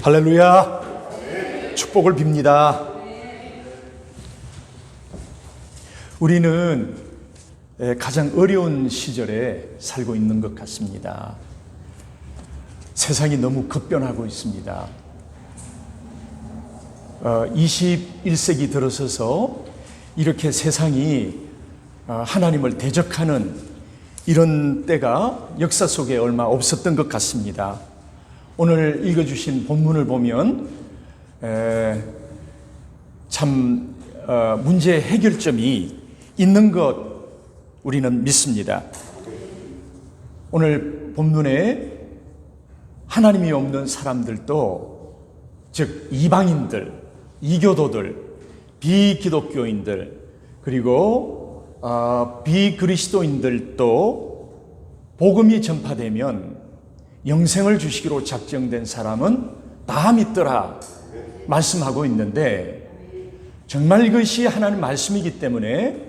할렐루야. 축복을 빕니다. 우리는 가장 어려운 시절에 살고 있는 것 같습니다. 세상이 너무 급변하고 있습니다. 21세기 들어서서 이렇게 세상이 하나님을 대적하는 이런 때가 역사 속에 얼마 없었던 것 같습니다. 오늘 읽어주신 본문을 보면 참 문제 해결점이 있는 것 우리는 믿습니다. 오늘 본문에 하나님이 없는 사람들도, 즉 이방인들, 이교도들, 비기독교인들, 그리고 비그리스도인들도 복음이 전파되면 영생을 주시기로 작정된 사람은 다 믿더라 말씀하고 있는데, 정말 이것이 하나님 말씀이기 때문에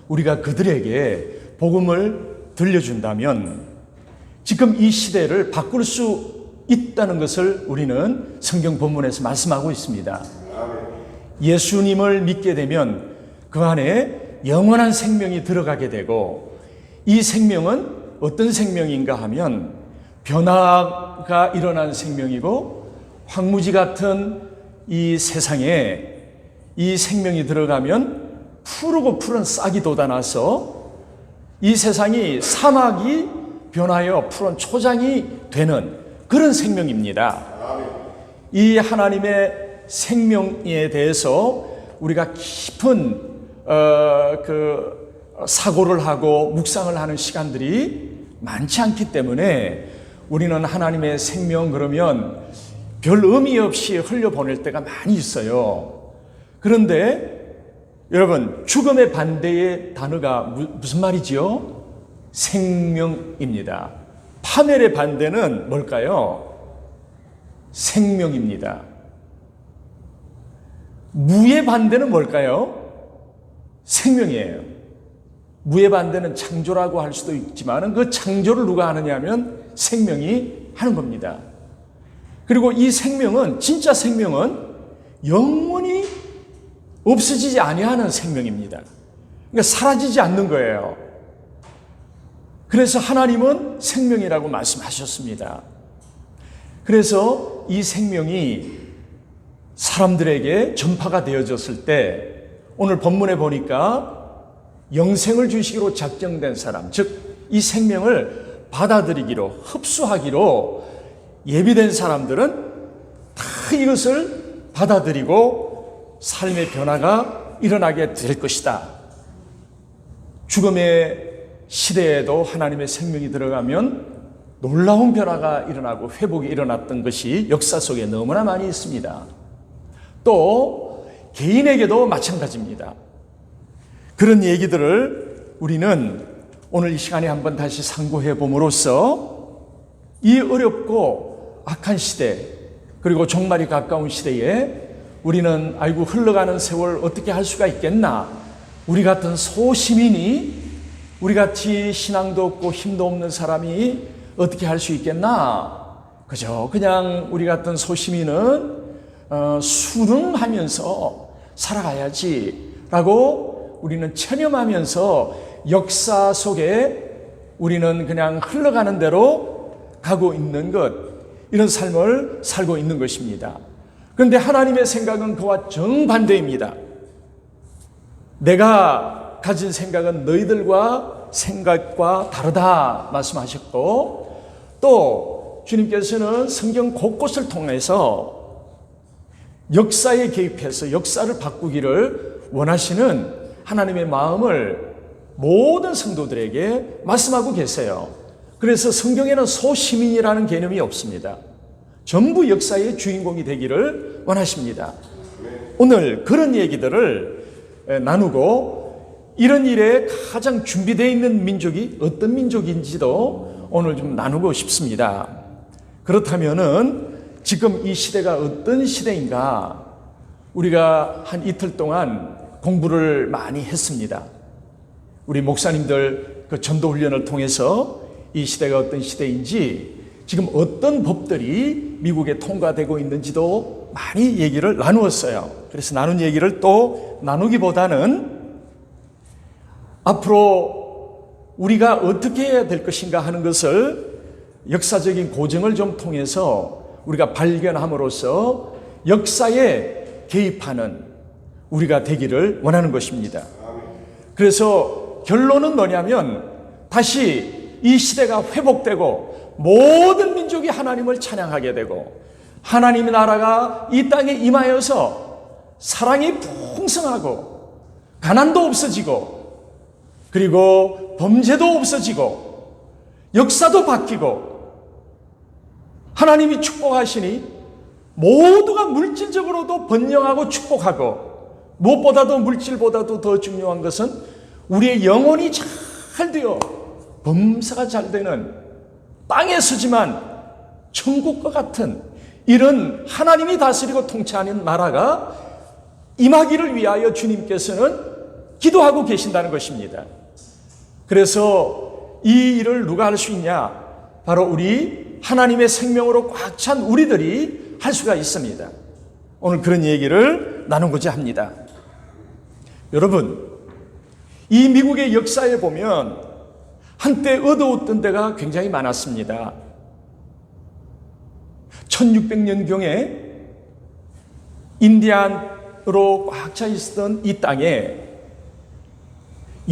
우리가 그들에게 복음을 들려준다면 지금 이 시대를 바꿀 수 있다는 것을 우리는 성경 본문에서 말씀하고 있습니다. 예수님을 믿게 되면 그 안에 영원한 생명이 들어가게 되고, 이 생명은 어떤 생명인가 하면 변화가 일어난 생명이고, 황무지 같은 이 세상에 이 생명이 들어가면 푸르고 푸른 싹이 돋아나서 이 세상이 사막이 변하여 푸른 초장이 되는 그런 생명입니다. 이 하나님의 생명에 대해서 우리가 깊은 사고를 하고 묵상을 하는 시간들이 많지 않기 때문에 우리는 하나님의 생명 그러면 별 의미 없이 흘려보낼 때가 많이 있어요. 그런데 여러분, 죽음의 반대의 단어가 무슨 말이지요? 생명입니다. 파멸의 반대는 뭘까요? 생명입니다. 무의 반대는 뭘까요? 생명이에요. 무의 반대는 창조라고 할 수도 있지만 그 창조를 누가 하느냐 하면 생명이 하는 겁니다. 그리고 이 생명은, 진짜 생명은 영원히 없어지지 아니하는 생명입니다. 그러니까 사라지지 않는 거예요. 그래서 하나님은 생명이라고 말씀하셨습니다. 그래서 이 생명이 사람들에게 전파가 되어졌을 때 오늘 본문에 보니까 영생을 주시기로 작정된 사람, 즉 이 생명을 받아들이기로, 흡수하기로 예비된 사람들은 다 이것을 받아들이고 삶의 변화가 일어나게 될 것이다. 죽음의 시대에도 하나님의 생명이 들어가면 놀라운 변화가 일어나고 회복이 일어났던 것이 역사 속에 너무나 많이 있습니다. 또 개인에게도 마찬가지입니다. 그런 얘기들을 우리는 오늘 이 시간에 한번 다시 상고해 봄으로써 이 어렵고 악한 시대, 그리고 종말이 가까운 시대에 우리는 아이고 흘러가는 세월 어떻게 할 수가 있겠나, 우리 같은 소시민이, 우리같이 신앙도 없고 힘도 없는 사람이 어떻게 할 수 있겠나, 그죠? 그냥 우리 같은 소시민은 수능하면서 살아가야지 라고 우리는 체념하면서 역사 속에 우리는 그냥 흘러가는 대로 가고 있는 것, 이런 삶을 살고 있는 것입니다. 그런데 하나님의 생각은 그와 정반대입니다. 내가 가진 생각은 너희들과 생각과 다르다 말씀하셨고, 또 주님께서는 성경 곳곳을 통해서 역사에 개입해서 역사를 바꾸기를 원하시는 하나님의 마음을 모든 성도들에게 말씀하고 계세요. 그래서 성경에는 소시민이라는 개념이 없습니다. 전부 역사의 주인공이 되기를 원하십니다. 오늘 그런 얘기들을 나누고, 이런 일에 가장 준비되어 있는 민족이 어떤 민족인지도 오늘 좀 나누고 싶습니다. 그렇다면은 지금 이 시대가 어떤 시대인가, 우리가 한 이틀 동안 공부를 많이 했습니다. 우리 목사님들 그 전도 훈련을 통해서 이 시대가 어떤 시대인지 지금 어떤 법들이 미국에 통과되고 있는지도 많이 얘기를 나누었어요. 그래서 나눈 얘기를 또 나누기보다는 앞으로 우리가 어떻게 해야 될 것인가 하는 것을 역사적인 고증을 좀 통해서 우리가 발견함으로써 역사에 개입하는 우리가 되기를 원하는 것입니다. 그래서 결론은 뭐냐면 다시 이 시대가 회복되고 모든 민족이 하나님을 찬양하게 되고 하나님의 나라가 이 땅에 임하여서 사랑이 풍성하고 가난도 없어지고 그리고 범죄도 없어지고 역사도 바뀌고 하나님이 축복하시니 모두가 물질적으로도 번영하고 축복하고 무엇보다도 물질보다도 더 중요한 것은 우리의 영혼이 잘 되어 범사가 잘 되는 땅에 서지만 천국과 같은 이런 하나님이 다스리고 통치하는 나라가 임하기를 위하여 주님께서는 기도하고 계신다는 것입니다. 그래서 이 일을 누가 할 수 있냐? 바로 우리 하나님의 생명으로 꽉 찬 우리들이 할 수가 있습니다. 오늘 그런 얘기를 나누고자 합니다. 여러분, 이 미국의 역사에 보면 한때 어두웠던 데가 굉장히 많았습니다. 1600년경에 인디안으로 꽉 차 있었던 이 땅에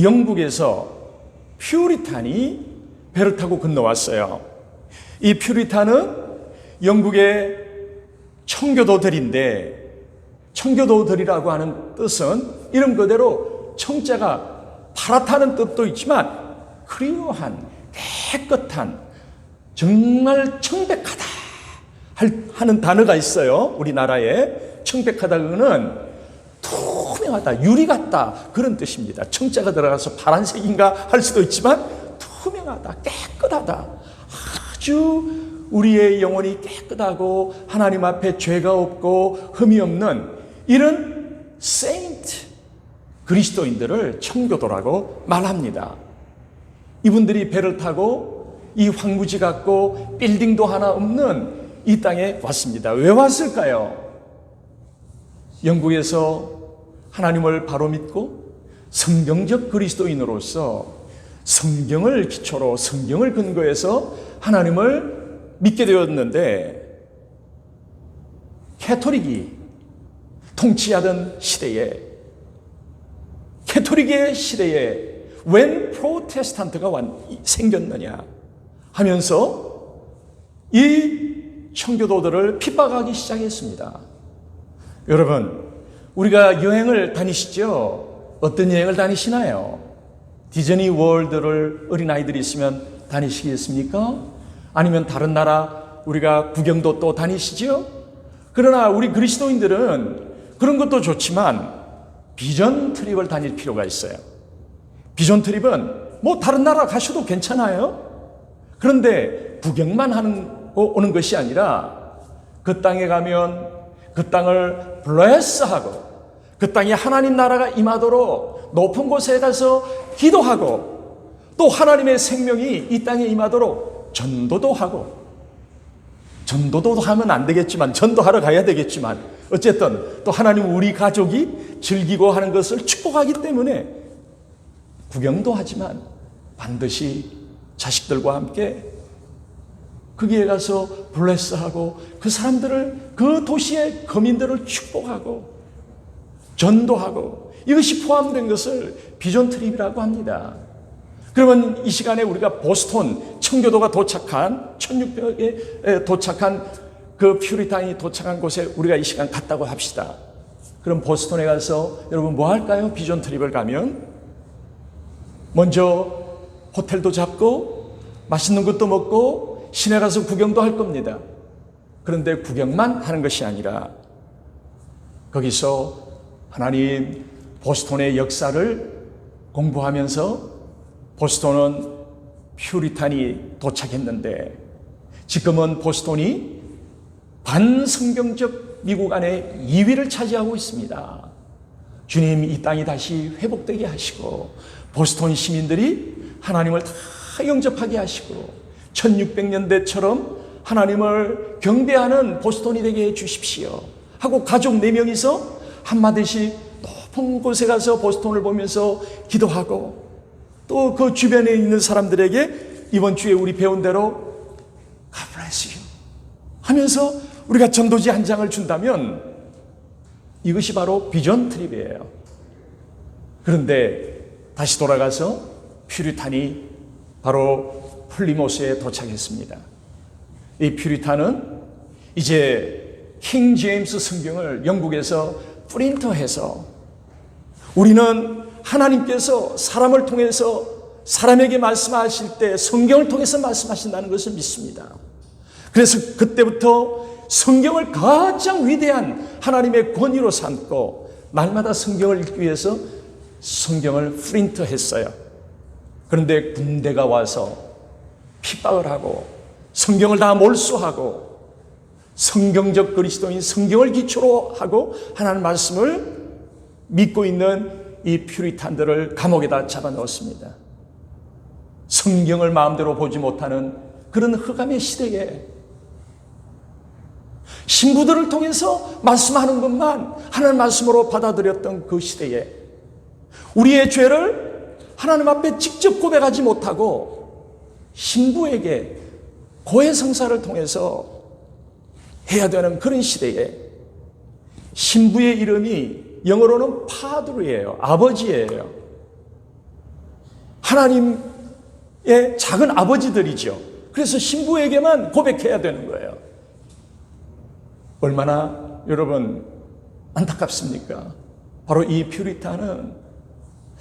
영국에서 퓨리탄이 배를 타고 건너왔어요. 이 퓨리탄은 영국의 청교도들인데 청교도들이라고 하는 뜻은 이름 그대로 청자가 파랗다는 뜻도 있지만 크리어한, 깨끗한, 정말 청백하다 하는 단어가 있어요. 우리나라에 청백하다는 투명하다, 유리 같다 그런 뜻입니다. 청자가 들어가서 파란색인가 할 수도 있지만 투명하다, 깨끗하다, 아주 우리의 영혼이 깨끗하고 하나님 앞에 죄가 없고 흠이 없는 이런 세인트 그리스도인들을 청교도라고 말합니다. 이분들이 배를 타고 이 황무지 같고 빌딩도 하나 없는 이 땅에 왔습니다. 왜 왔을까요? 영국에서 하나님을 바로 믿고 성경적 그리스도인으로서 성경을 기초로 성경을 근거해서 하나님을 믿게 되었는데 캐토릭이 통치하던 시대에 캐토릭의 시대에 웬 프로테스탄트가 생겼느냐 하면서 이 청교도들을 핍박하기 시작했습니다. 여러분, 우리가 여행을 다니시죠? 어떤 여행을 다니시나요? 디즈니 월드를 어린아이들이 있으면 다니시겠습니까? 아니면 다른 나라 우리가 구경도 또 다니시죠? 그러나 우리 그리스도인들은 그런 것도 좋지만 비전 트립을 다닐 필요가 있어요. 비전 트립은 뭐 다른 나라 가셔도 괜찮아요. 그런데 구경만 오는 것이 아니라 그 땅에 가면 그 땅을 블레스하고 그 땅에 하나님 나라가 임하도록 높은 곳에 가서 기도하고 또 하나님의 생명이 이 땅에 임하도록 전도도 하고 전도도 하면 안 되겠지만 전도하러 가야 되겠지만 어쨌든 또 하나님 우리 가족이 즐기고 하는 것을 축복하기 때문에 구경도 하지만 반드시 자식들과 함께 거기에 가서 블레스하고 그 사람들을 그 도시의 거민들을 축복하고 전도하고 이것이 포함된 것을 비전 트립이라고 합니다. 그러면 이 시간에 우리가 보스턴 청교도가 도착한 1600에 도착한 그 퓨리탄이 도착한 곳에 우리가 이 시간 갔다고 합시다. 그럼 보스턴에 가서 여러분 뭐 할까요? 비전 트립을 가면 먼저 호텔도 잡고 맛있는 것도 먹고 시내 가서 구경도 할 겁니다. 그런데 구경만 하는 것이 아니라 거기서 하나님 보스턴의 역사를 공부하면서 보스턴은 퓨리탄이 도착했는데 지금은 보스턴이 반성경적 미국 안에 2위를 차지하고 있습니다. 주님 이 땅이 다시 회복되게 하시고 보스턴 시민들이 하나님을 다 영접하게 하시고 1600년대처럼 하나님을 경배하는 보스턴이 되게 해주십시오 하고 가족 4명이서 한마디씩 높은 곳에 가서 보스턴을 보면서 기도하고, 또 그 주변에 있는 사람들에게 이번 주에 우리 배운 대로 God bless you 하면서 우리가 전도지 한 장을 준다면 이것이 바로 비전 트립이에요. 그런데 다시 돌아가서 퓨리탄이 바로 플리모스에 도착했습니다. 이 퓨리탄은 이제 킹 제임스 성경을 영국에서 프린터해서, 우리는 하나님께서 사람을 통해서 사람에게 말씀하실 때 성경을 통해서 말씀하신다는 것을 믿습니다. 그래서 그때부터 성경을 가장 위대한 하나님의 권위로 삼고 날마다 성경을 읽기 위해서 성경을 프린터했어요. 그런데 군대가 와서 핍박을 하고 성경을 다 몰수하고 성경적 그리스도인 성경을 기초로 하고 하나님 말씀을 믿고 있는 이 퓨리탄들을 감옥에다 잡아넣었습니다. 성경을 마음대로 보지 못하는 그런 흑암의 시대에 신부들을 통해서 말씀하는 것만 하나님 말씀으로 받아들였던 그 시대에 우리의 죄를 하나님 앞에 직접 고백하지 못하고 신부에게 고해성사를 통해서 해야 되는 그런 시대에 신부의 이름이 영어로는 파드르예요. 아버지예요. 하나님의 작은 아버지들이죠. 그래서 신부에게만 고백해야 되는 거예요. 얼마나 여러분 안타깝습니까? 바로 이 퓨리탄은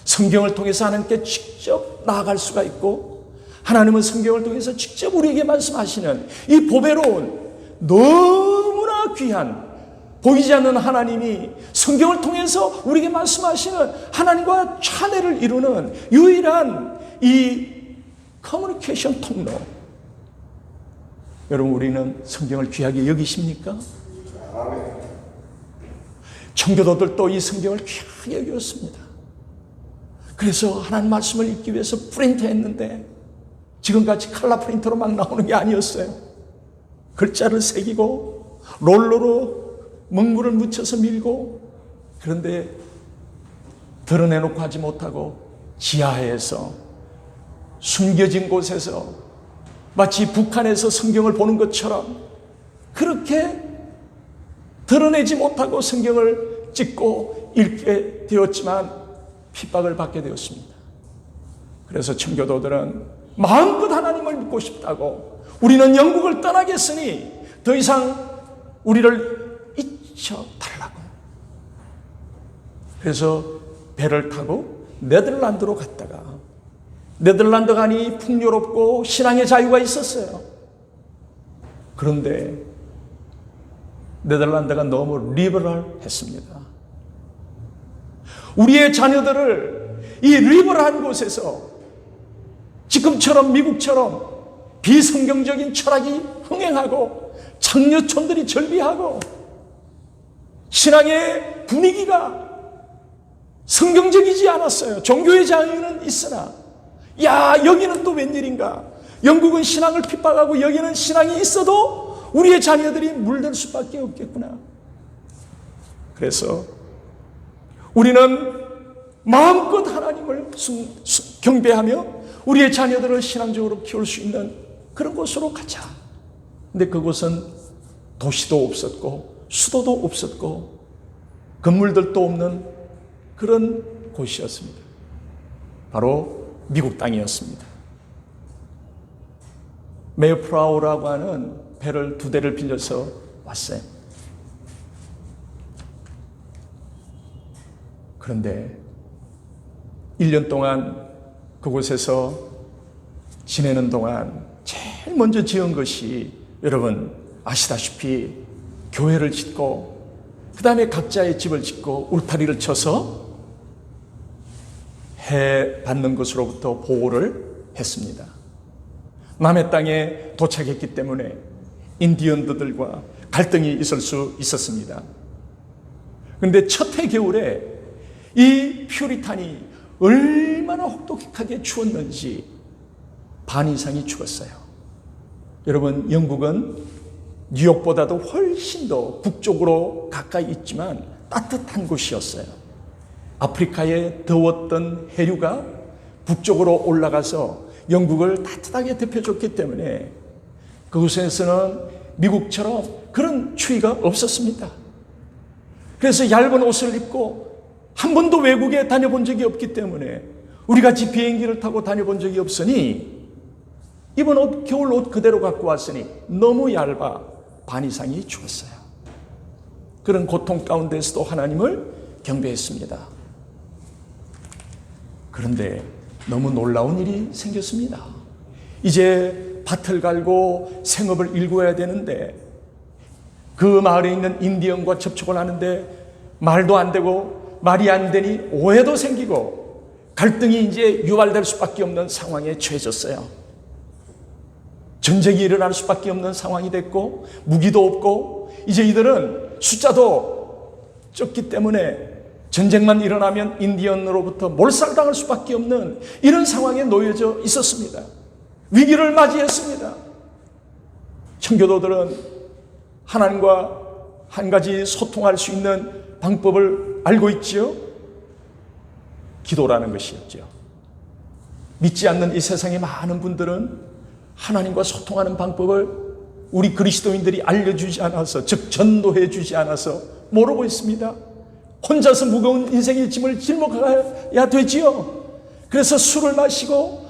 성경을 통해서 하나님께 직접 나아갈 수가 있고 하나님은 성경을 통해서 직접 우리에게 말씀하시는 이 보배로운 너무나 귀한 보이지 않는 하나님이 성경을 통해서 우리에게 말씀하시는 하나님과 차례를 이루는 유일한 이 커뮤니케이션 통로. 여러분, 우리는 성경을 귀하게 여기십니까? 청교도들도 이 성경을 귀하게 여겼습니다. 그래서 하나님 말씀을 읽기 위해서 프린트했는데 지금같이 칼라 프린터로 막 나오는 게 아니었어요. 글자를 새기고 롤러로 먹물을 묻혀서 밀고, 그런데 드러내놓고 하지 못하고 지하에서 숨겨진 곳에서 마치 북한에서 성경을 보는 것처럼 그렇게 드러내지 못하고 성경을 찍고 읽게 되었지만 핍박을 받게 되었습니다. 그래서 청교도들은 마음껏 하나님을 믿고 싶다고, 우리는 영국을 떠나겠으니 더 이상 우리를 잊혀달라고. 그래서 배를 타고 네덜란드로 갔다가, 네덜란드간이 풍요롭고 신앙의 자유가 있었어요. 그런데 네덜란드가 너무 리버럴했습니다. 우리의 자녀들을 이 리버럴한 곳에서 지금처럼 미국처럼 비성경적인 철학이 흥행하고 장려촌들이 절비하고 신앙의 분위기가 성경적이지 않았어요. 종교의 자유는 있으나, 야, 여기는 또 웬일인가? 영국은 신앙을 핍박하고 여기는 신앙이 있어도 우리의 자녀들이 물들 수밖에 없겠구나. 그래서 우리는 마음껏 하나님을 경배하며 우리의 자녀들을 신앙적으로 키울 수 있는 그런 곳으로 가자. 근데 그곳은 도시도 없었고 수도도 없었고 건물들도 없는 그런 곳이었습니다. 바로 미국 땅이었습니다. 메이프라우라고 하는 배를 2대를 빌려서 왔어요. 그런데 1년 동안 그곳에서 지내는 동안 제일 먼저 지은 것이 여러분 아시다시피 교회를 짓고 그 다음에 각자의 집을 짓고 울타리를 쳐서 해 받는 것으로부터 보호를 했습니다. 남의 땅에 도착했기 때문에 인디언들과 갈등이 있을 수 있었습니다. 그런데 첫 해 겨울에 이 퓨리탄이 얼마나 혹독하게 추웠는지 반 이상이 죽었어요. 여러분, 영국은 뉴욕보다도 훨씬 더 북쪽으로 가까이 있지만 따뜻한 곳이었어요. 아프리카의 더웠던 해류가 북쪽으로 올라가서 영국을 따뜻하게 데펴줬기 때문에 그곳에서는 미국처럼 그런 추위가 없었습니다. 그래서 얇은 옷을 입고 한 번도 외국에 다녀본 적이 없기 때문에 우리같이 비행기를 타고 다녀본 적이 없으니 입은 옷, 겨울 옷 그대로 갖고 왔으니 너무 얇아 반 이상이 추웠어요. 그런 고통 가운데서도 하나님을 경배했습니다. 그런데 너무 놀라운 일이 생겼습니다. 이제 밭을 갈고 생업을 일구어야 되는데 그 마을에 있는 인디언과 접촉을 하는데 말도 안 되고 말이 안 되니 오해도 생기고 갈등이 이제 유발될 수밖에 없는 상황에 처해졌어요. 전쟁이 일어날 수밖에 없는 상황이 됐고 무기도 없고 이제 이들은 숫자도 적기 때문에 전쟁만 일어나면 인디언으로부터 몰살당할 수밖에 없는 이런 상황에 놓여져 있었습니다. 위기를 맞이했습니다. 청교도들은 하나님과 한 가지 소통할 수 있는 방법을 알고 있지요? 기도라는 것이었죠. 믿지 않는 이 세상의 많은 분들은 하나님과 소통하는 방법을 우리 그리스도인들이 알려주지 않아서, 즉 전도해 주지 않아서 모르고 있습니다. 혼자서 무거운 인생의 짐을 짊어가야 되지요. 그래서 술을 마시고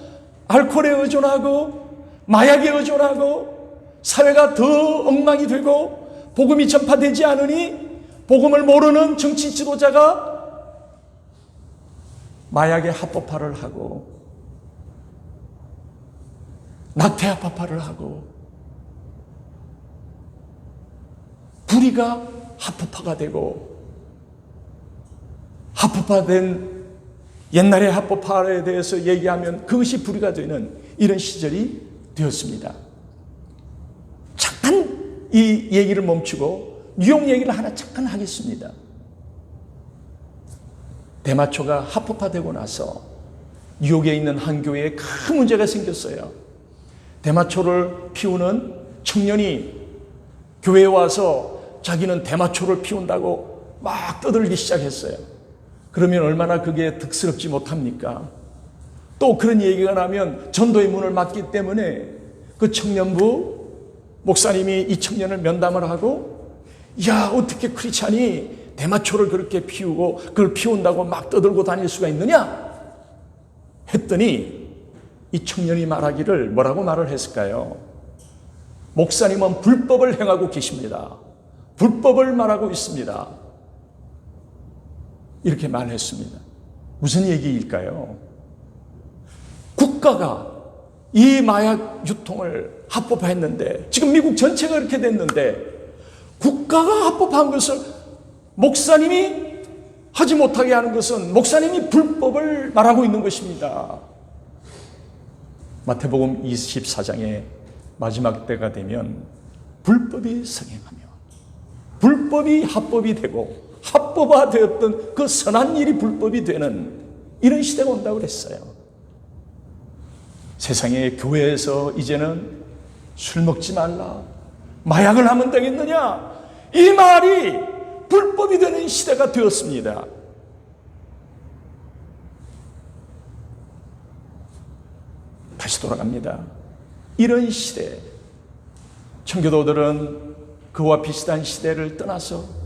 알코올에 의존하고 마약에 의존하고 사회가 더 엉망이 되고 복음이 전파되지 않으니 복음을 모르는 정치 지도자가 마약에 합법화를 하고 낙태 합법화를 하고 불의가 합법화가 되고 합법화된 옛날의 합법화에 대해서 얘기하면 그것이 불의가 되는 이런 시절이 되었습니다. 잠깐 이 얘기를 멈추고 뉴욕 얘기를 하나 잠깐 하겠습니다. 대마초가 합법화되고 나서 뉴욕에 있는 한 교회에 큰 문제가 생겼어요. 대마초를 피우는 청년이 교회에 와서 자기는 대마초를 피운다고 막 떠들기 시작했어요. 그러면 얼마나 그게 득스럽지 못합니까? 또 그런 얘기가 나면 전도의 문을 막기 때문에 그 청년부 목사님이 이 청년을 면담을 하고, 야, 어떻게 크리스찬이 대마초를 그렇게 피우고 그걸 피운다고 막 떠들고 다닐 수가 있느냐? 했더니 이 청년이 말하기를 뭐라고 말을 했을까요? 목사님은 불법을 행하고 계십니다. 불법을 말하고 있습니다. 이렇게 말했습니다. 무슨 얘기일까요? 국가가 이 마약 유통을 합법화했는데, 지금 미국 전체가 이렇게 됐는데 국가가 합법한 것을 목사님이 하지 못하게 하는 것은 목사님이 불법을 말하고 있는 것입니다. 마태복음 24장의 마지막 때가 되면 불법이 성행하며 불법이 합법이 되고 합법화되었던 그 선한 일이 불법이 되는 이런 시대가 온다고 그랬어요. 세상의 교회에서 이제는 술 먹지 말라, 마약을 하면 되겠느냐, 이 말이 불법이 되는 시대가 되었습니다. 다시 돌아갑니다. 이런 시대, 청교도들은 그와 비슷한 시대를 떠나서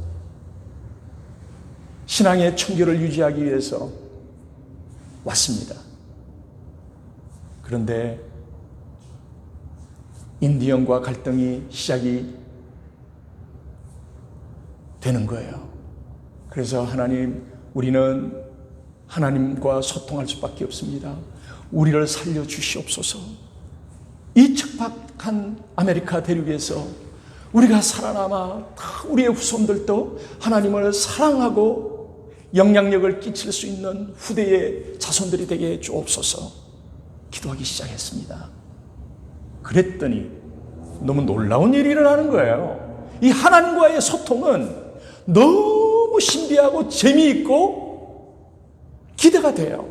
신앙의 청교를 유지하기 위해서 왔습니다. 그런데 인디언과 갈등이 시작이 되는 거예요. 그래서 하나님, 우리는 하나님과 소통할 수밖에 없습니다. 우리를 살려주시옵소서. 이 척박한 아메리카 대륙에서 우리가 살아남아 우리의 후손들도 하나님을 사랑하고 영향력을 끼칠 수 있는 후대의 자손들이 되게 주옵소서. 기도하기 시작했습니다. 그랬더니 너무 놀라운 일이 일어나는 거예요. 이 하나님과의 소통은 너무 신비하고 재미있고 기대가 돼요.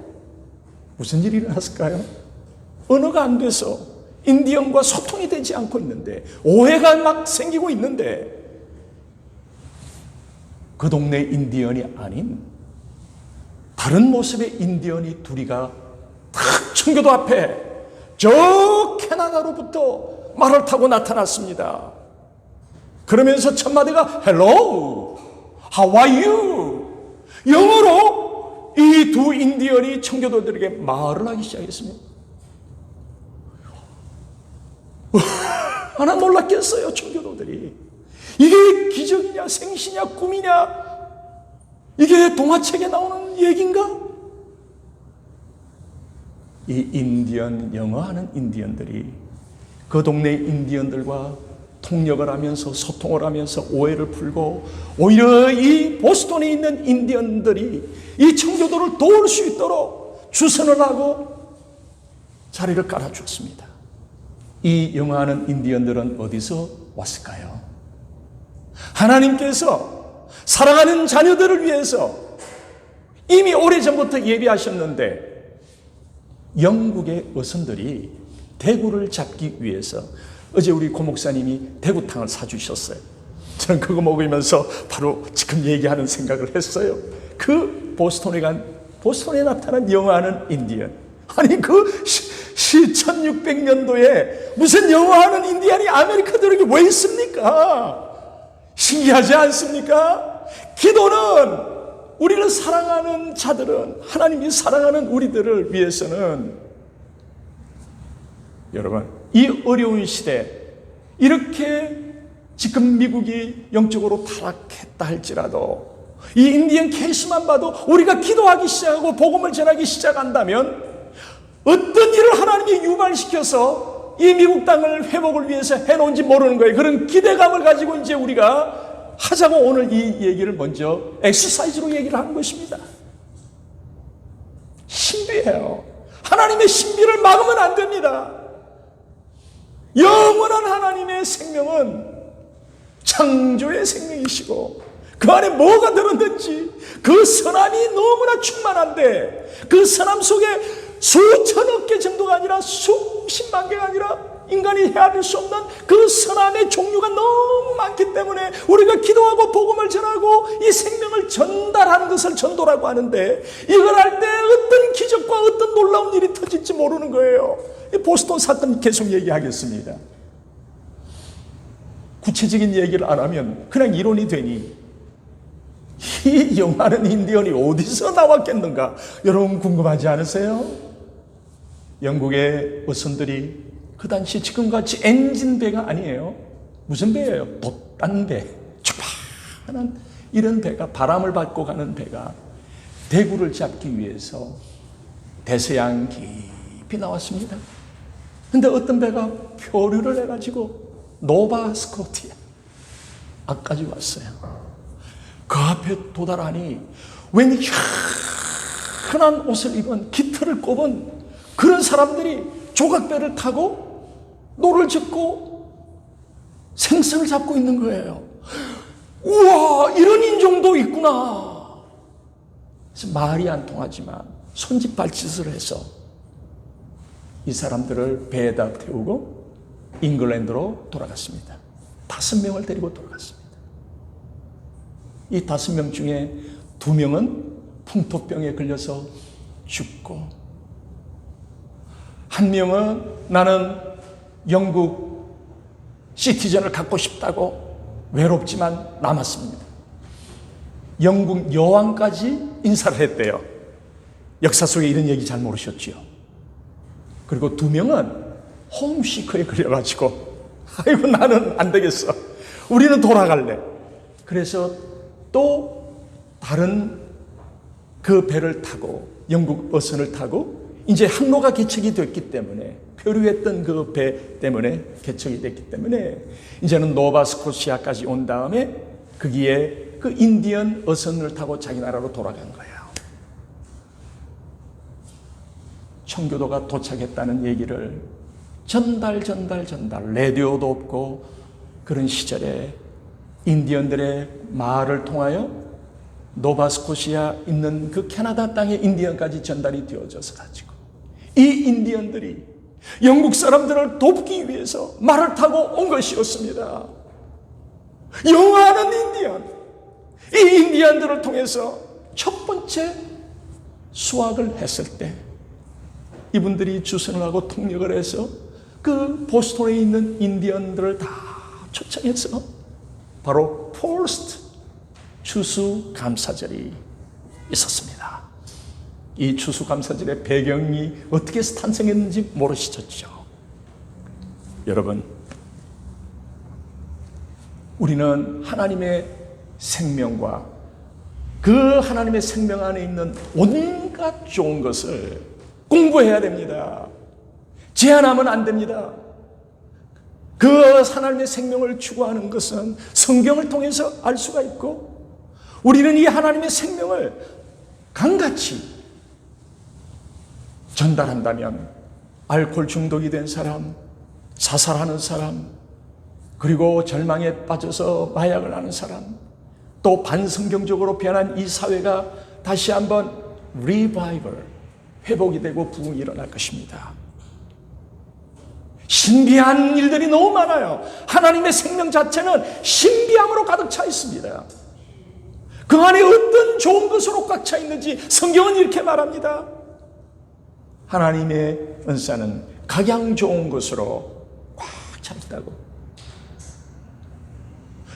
무슨 일이 일어났을까요? 언어가 안 돼서 인디언과 소통이 되지 않고 있는데, 오해가 막 생기고 있는데, 그 동네 인디언이 아닌 다른 모습의 인디언이 둘이가 탁 청교도 앞에 저 캐나다로부터 말을 타고 나타났습니다. 그러면서 첫 마디가 Hello, how are you? 영어로 이 두 인디언이 청교도들에게 말을 하기 시작했습니다. 하나 놀랐겠어요, 청교도들이. 이게 기적이냐, 생시냐, 꿈이냐? 이게 동화책에 나오는 얘기인가? 이 인디언, 영어하는 인디언들이 그 동네 인디언들과 통역을 하면서 소통을 하면서 오해를 풀고, 오히려 이 보스턴에 있는 인디언들이 이 청교도를 도울 수 있도록 주선을 하고 자리를 깔아주었습니다. 이 영어하는 인디언들은 어디서 왔을까요? 하나님께서 사랑하는 자녀들을 위해서 이미 오래전부터 예비하셨는데, 영국의 어선들이 대구를 잡기 위해서 어제 우리 고목사님이 대구탕을 사주셨어요. 저는 그거 먹으면서 바로 지금 얘기하는 생각을 했어요. 그 보스턴에 나타난 영어하는 인디언. 아니 그 1600년도에 무슨 영어하는 인디언이 아메리카 들어오게 왜 있습니까? 신기하지 않습니까? 기도는, 우리를 사랑하는 자들은, 하나님이 사랑하는 우리들을 위해서는, 여러분, 이 어려운 시대, 이렇게 지금 미국이 영적으로 타락했다 할지라도 이 인디언 케이스만 봐도 우리가 기도하기 시작하고 복음을 전하기 시작한다면 어떤 일을 하나님이 유발시켜서 이 미국 땅을 회복을 위해서 해놓은지 모르는 거예요. 그런 기대감을 가지고 이제 우리가 하자고 오늘 이 얘기를 먼저 엑서사이즈로 얘기를 하는 것입니다. 신비해요. 하나님의 신비를 막으면 안 됩니다. 영원한 하나님의 생명은 창조의 생명이시고, 그 안에 뭐가 들었는지 그 선함이 너무나 충만한데, 그 선함 속에 수천억 개 정도가 아니라 수십만 개가 아니라 인간이 헤아릴 수 없는 그 선함의 종류가 너무 많기 때문에 우리가 기도하고 복음을 전하고 이 생명을 전달하는 것을 전도라고 하는데, 이걸 할 때 어떤 기적과 어떤 놀라운 일이 터질지 모르는 거예요. 이 보스턴 사건 계속 얘기하겠습니다. 구체적인 얘기를 안 하면 그냥 이론이 되니, 이 영화는 인디언이 어디서 나왔겠는가? 여러분 궁금하지 않으세요? 영국의 어선들이 그 당시 지금같이 엔진배가 아니에요. 무슨 배예요? 돛단배. 좁아한 이런 배가, 바람을 받고 가는 배가 대구를 잡기 위해서 대서양 깊이 나왔습니다. 근데 어떤 배가 표류를 해가지고 노바스코티아 앞까지 왔어요. 그 앞에 도달하니 웬 흔한 옷을 입은, 깃털을 꼽은 그런 사람들이 조각배를 타고 노를 젓고 생선을 잡고 있는 거예요. 우와, 이런 인종도 있구나. 그래서 말이 안 통하지만 손짓발짓을 해서 이 사람들을 배에다 태우고 잉글랜드로 돌아갔습니다. 5명을 데리고 돌아갔습니다. 이 5명 중에 2명은 풍토병에 걸려서 죽고, 1명은 나는 영국 시티즌을 갖고 싶다고 외롭지만 남았습니다. 영국 여왕까지 인사를 했대요. 역사 속에 이런 얘기 잘 모르셨지요? 그리고 2명은 홈시커에 걸려가지고, 아이고 나는 안 되겠어, 우리는 돌아갈래. 그래서 또 다른 그 배를 타고, 영국 어선을 타고, 이제 항로가 개척이 됐기 때문에, 표류했던 그 배 때문에 개척이 됐기 때문에 이제는 노바스코시아까지 온 다음에 거기에 그 인디언 어선을 타고 자기 나라로 돌아간 거예요. 청교도가 도착했다는 얘기를 전달, 라디오도 없고 그런 시절에 인디언들의 말을 통하여 노바스코시아 있는 그 캐나다 땅의 인디언까지 전달이 되어져서 가지고, 이 인디언들이 영국 사람들을 돕기 위해서 말을 타고 온 것이었습니다. 영화하는 인디안, 이 인디안들을 통해서 첫 번째 수확을 했을 때 이분들이 주선을 하고 통역을 해서 그 보스턴에 있는 인디언들을 다 초청해서 바로 포스트 추수감사절이 있었습니다. 이 추수감사절의 배경이 어떻게 탄생했는지 모르시죠? 여러분, 우리는 하나님의 생명과 그 하나님의 생명 안에 있는 온갖 좋은 것을 공부해야 됩니다. 제한하면 안 됩니다. 그 하나님의 생명을 추구하는 것은 성경을 통해서 알 수가 있고, 우리는 이 하나님의 생명을 강같이 전달한다면 알코올 중독이 된 사람, 자살하는 사람, 그리고 절망에 빠져서 마약을 하는 사람, 또 반성경적으로 변한 이 사회가 다시 한번 리바이벌, 회복이 되고 부흥이 일어날 것입니다. 신비한 일들이 너무 많아요. 하나님의 생명 자체는 신비함으로 가득 차 있습니다. 그 안에 어떤 좋은 것으로 꽉 차 있는지 성경은 이렇게 말합니다. 하나님의 은사는 각양 좋은 것으로 꽉 차 있다고.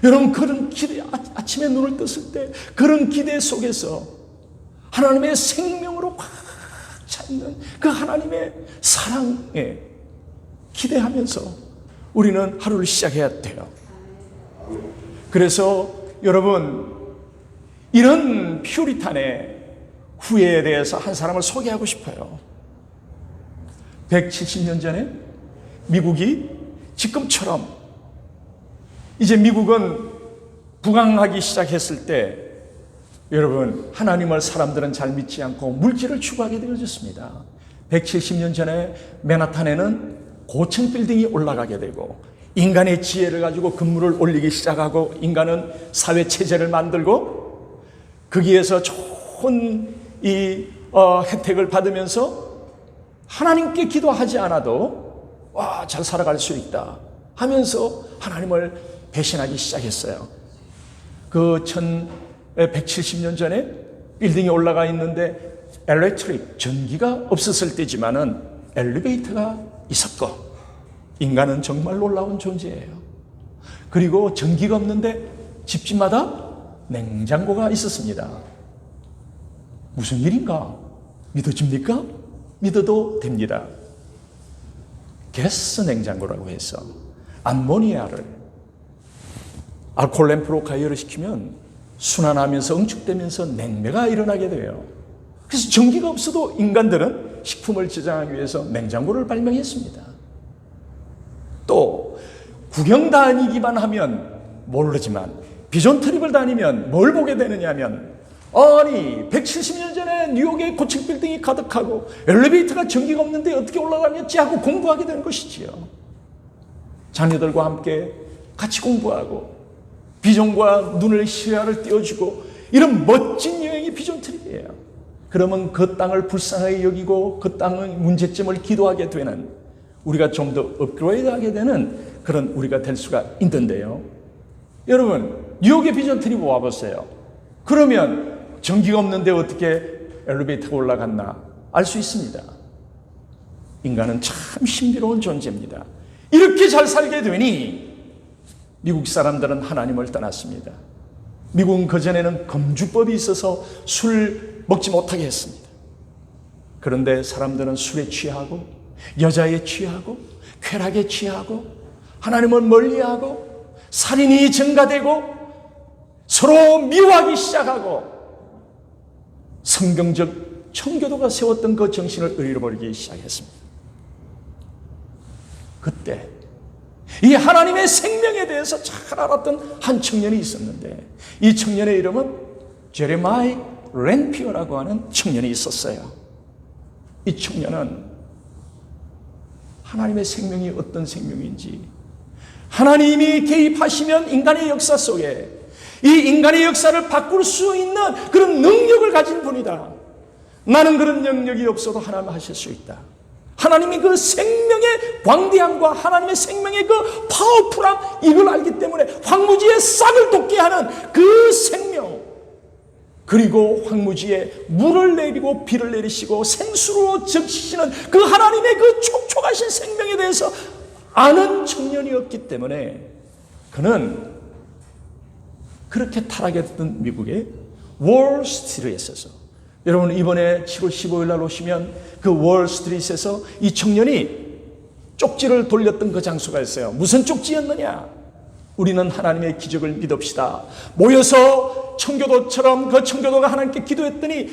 여러분, 그런 기대, 아침에 눈을 떴을 때 그런 기대 속에서 하나님의 생명으로 꽉 차 있는 그 하나님의 사랑에 기대하면서 우리는 하루를 시작해야 돼요. 그래서 여러분, 이런 퓨리탄의 후예에 대해서 한 사람을 소개하고 싶어요. 170년 전에 미국이 지금처럼, 이제 미국은 부강하기 시작했을 때 여러분, 하나님을 사람들은 잘 믿지 않고 물질을 추구하게 되어졌습니다. 170년 전에 맨하탄에는 고층 빌딩이 올라가게 되고 인간의 지혜를 가지고 건물을 올리기 시작하고 인간은 사회 체제를 만들고 거기에서 좋은 혜택을 받으면서 하나님께 기도하지 않아도 잘 살아갈 수 있다 하면서 하나님을 배신하기 시작했어요. 그 170년 전에 빌딩이 올라가 있는데 엘렉트릭, 전기가 없었을 때지만은 엘리베이터가 있었고 인간은 정말 놀라운 존재예요. 그리고 전기가 없는데 집집마다 냉장고가 있었습니다. 무슨 일인가? 믿어집니까? 믿어도 됩니다. 가스 냉장고라고 해서 암모니아를 알코올 램프로 가열을 시키면 순환하면서 응축되면서 냉매가 일어나게 돼요. 그래서 전기가 없어도 인간들은 식품을 저장하기 위해서 냉장고를 발명했습니다. 또 구경 다니기만 하면 모르지만 비전 트립을 다니면 뭘 보게 되느냐 하면, 아니 170년 전에 뉴욕에 고층 빌딩이 가득하고 엘리베이터가 전기가 없는데 어떻게 올라가겠지 하고 공부하게 되는 것이지요. 자녀들과 함께 같이 공부하고 비전과 눈을 시야를 띄워주고 이런 멋진 여행이 비전 트립이에요. 그러면 그 땅을 불쌍하게 여기고 그 땅의 문제점을 기도하게 되는, 우리가 좀 더 업그레이드하게 되는 그런 우리가 될 수가 있는데요. 여러분, 뉴욕의 비전 트립 와보세요. 그러면 전기가 없는데 어떻게 엘리베이터가 올라갔나 알 수 있습니다. 인간은 참 신비로운 존재입니다. 이렇게 잘 살게 되니 미국 사람들은 하나님을 떠났습니다. 미국은 그전에는 금주법이 있어서 술 먹지 못하게 했습니다. 그런데 사람들은 술에 취하고 여자에 취하고 쾌락에 취하고 하나님을 멀리하고 살인이 증가되고 서로 미워하기 시작하고 성경적 청교도가 세웠던 그 정신을 잃어버리기 시작했습니다. 그때 이 하나님의 생명에 대해서 잘 알았던 한 청년이 있었는데, 이 청년의 이름은 제레마이 렌피어라고 하는 청년이 있었어요. 이 청년은 하나님의 생명이 어떤 생명인지, 하나님이 개입하시면 인간의 역사 속에 이 인간의 역사를 바꿀 수 있는 그런 능력을 가진 분이다. 나는 그런 능력이 없어도 하나님 하실 수 있다. 하나님의 그 생명의 광대함과 하나님의 생명의 그 파워풀함, 이걸 알기 때문에 황무지에 싹을 돋게 하는 그 생명, 그리고 황무지에 물을 내리고 비를 내리시고 생수로 적시시는 그 하나님의 그 촉촉하신 생명에 대해서 아는 청년이었기 때문에 그는 그렇게 타락했던 미국의 월스트리트에 있어서, 여러분 이번에 7월 15일 날 오시면 그 월스트리트에서 이 청년이 쪽지를 돌렸던 그 장소가 있어요. 무슨 쪽지였느냐? 우리는 하나님의 기적을 믿읍시다. 모여서 청교도처럼 그 청교도가 하나님께 기도했더니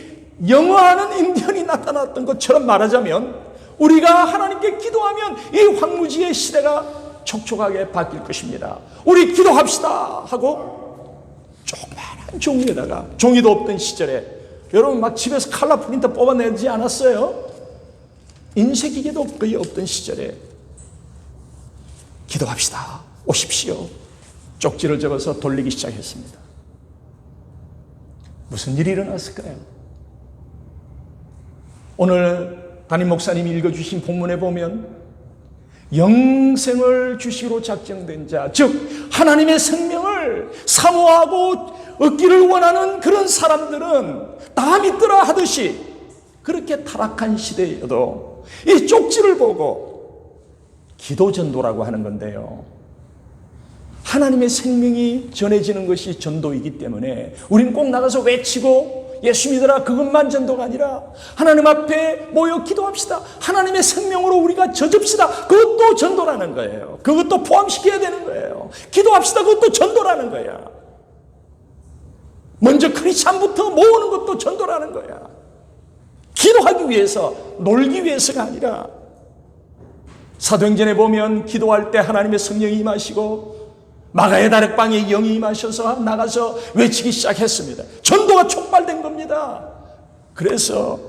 영화하는 인디언이 나타났던 것처럼 말하자면, 우리가 하나님께 기도하면 이 황무지의 시대가 촉촉하게 바뀔 것입니다. 우리 기도합시다 하고 조그마한 종이에다가, 종이도 없던 시절에 여러분 막 집에서 칼라 프린터 뽑아내지 않았어요? 인쇄기계도 거의 없던 시절에 기도합시다, 오십시오, 쪽지를 적어서 돌리기 시작했습니다. 무슨 일이 일어났을까요? 오늘 담임 목사님이 읽어주신 본문에 보면 영생을 주시로 작정된 자, 즉 하나님의 생명을 사모하고 얻기를 원하는 그런 사람들은 다 믿더라 하듯이, 그렇게 타락한 시대에도 이 쪽지를 보고 기도전도라고 하는 건데요, 하나님의 생명이 전해지는 것이 전도이기 때문에 우리는 꼭 나가서 외치고 예수 믿으라 그것만 전도가 아니라 하나님 앞에 모여 기도합시다, 하나님의 생명으로 우리가 젖읍시다, 그것도 전도라는 거예요. 그것도 포함시켜야 되는 거예요. 기도합시다, 그것도 전도라는 거야. 먼저 크리스찬부터 모으는 것도 전도라는 거야. 기도하기 위해서, 놀기 위해서가 아니라. 사도행전에 보면 기도할 때 하나님의 성령이 임하시고 마가의 다락방에 영이 임하셔서 나가서 외치기 시작했습니다. 전도가 촉발된 겁니다. 그래서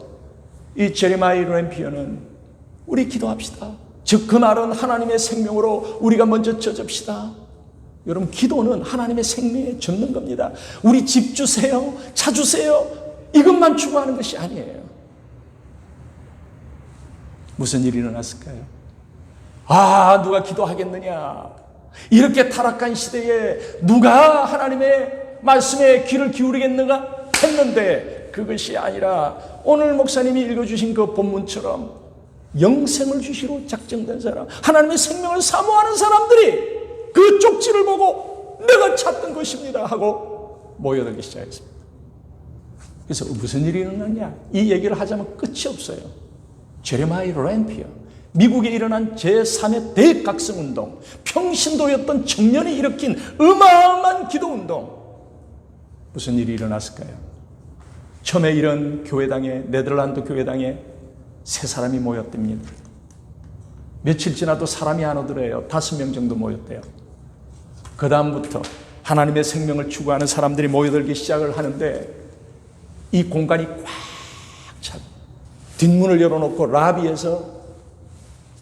이 제레마이 램피어는 우리 기도합시다, 즉 그 말은 하나님의 생명으로 우리가 먼저 젖읍시다. 여러분, 기도는 하나님의 생명에 젖는 겁니다. 우리 집 주세요, 차 주세요, 이것만 추구하는 것이 아니에요. 무슨 일이 일어났을까요? 누가 기도하겠느냐? 이렇게 타락한 시대에 누가 하나님의 말씀에 귀를 기울이겠는가 했는데, 그것이 아니라 오늘 목사님이 읽어주신 그 본문처럼 영생을 주시로 작정된 사람, 하나님의 생명을 사모하는 사람들이 그 쪽지를 보고 내가 찾던 것입니다 하고 모여들기 시작했습니다. 그래서 무슨 일이 일어났냐, 이 얘기를 하자면 끝이 없어요. 제레마이 램피어, 미국에 일어난 제3의 대각성운동, 평신도였던 청년이 일으킨 어마어마한 기도운동, 무슨 일이 일어났을까요? 처음에 이런 교회당에, 네덜란드 교회당에 세 사람이 모였답니다. 며칠 지나도 사람이 안 오더래요. 5명 정도 모였대요. 그 다음부터 하나님의 생명을 추구하는 사람들이 모여들기 시작을 하는데, 이 공간이 꽉 차고 뒷문을 열어놓고 라비에서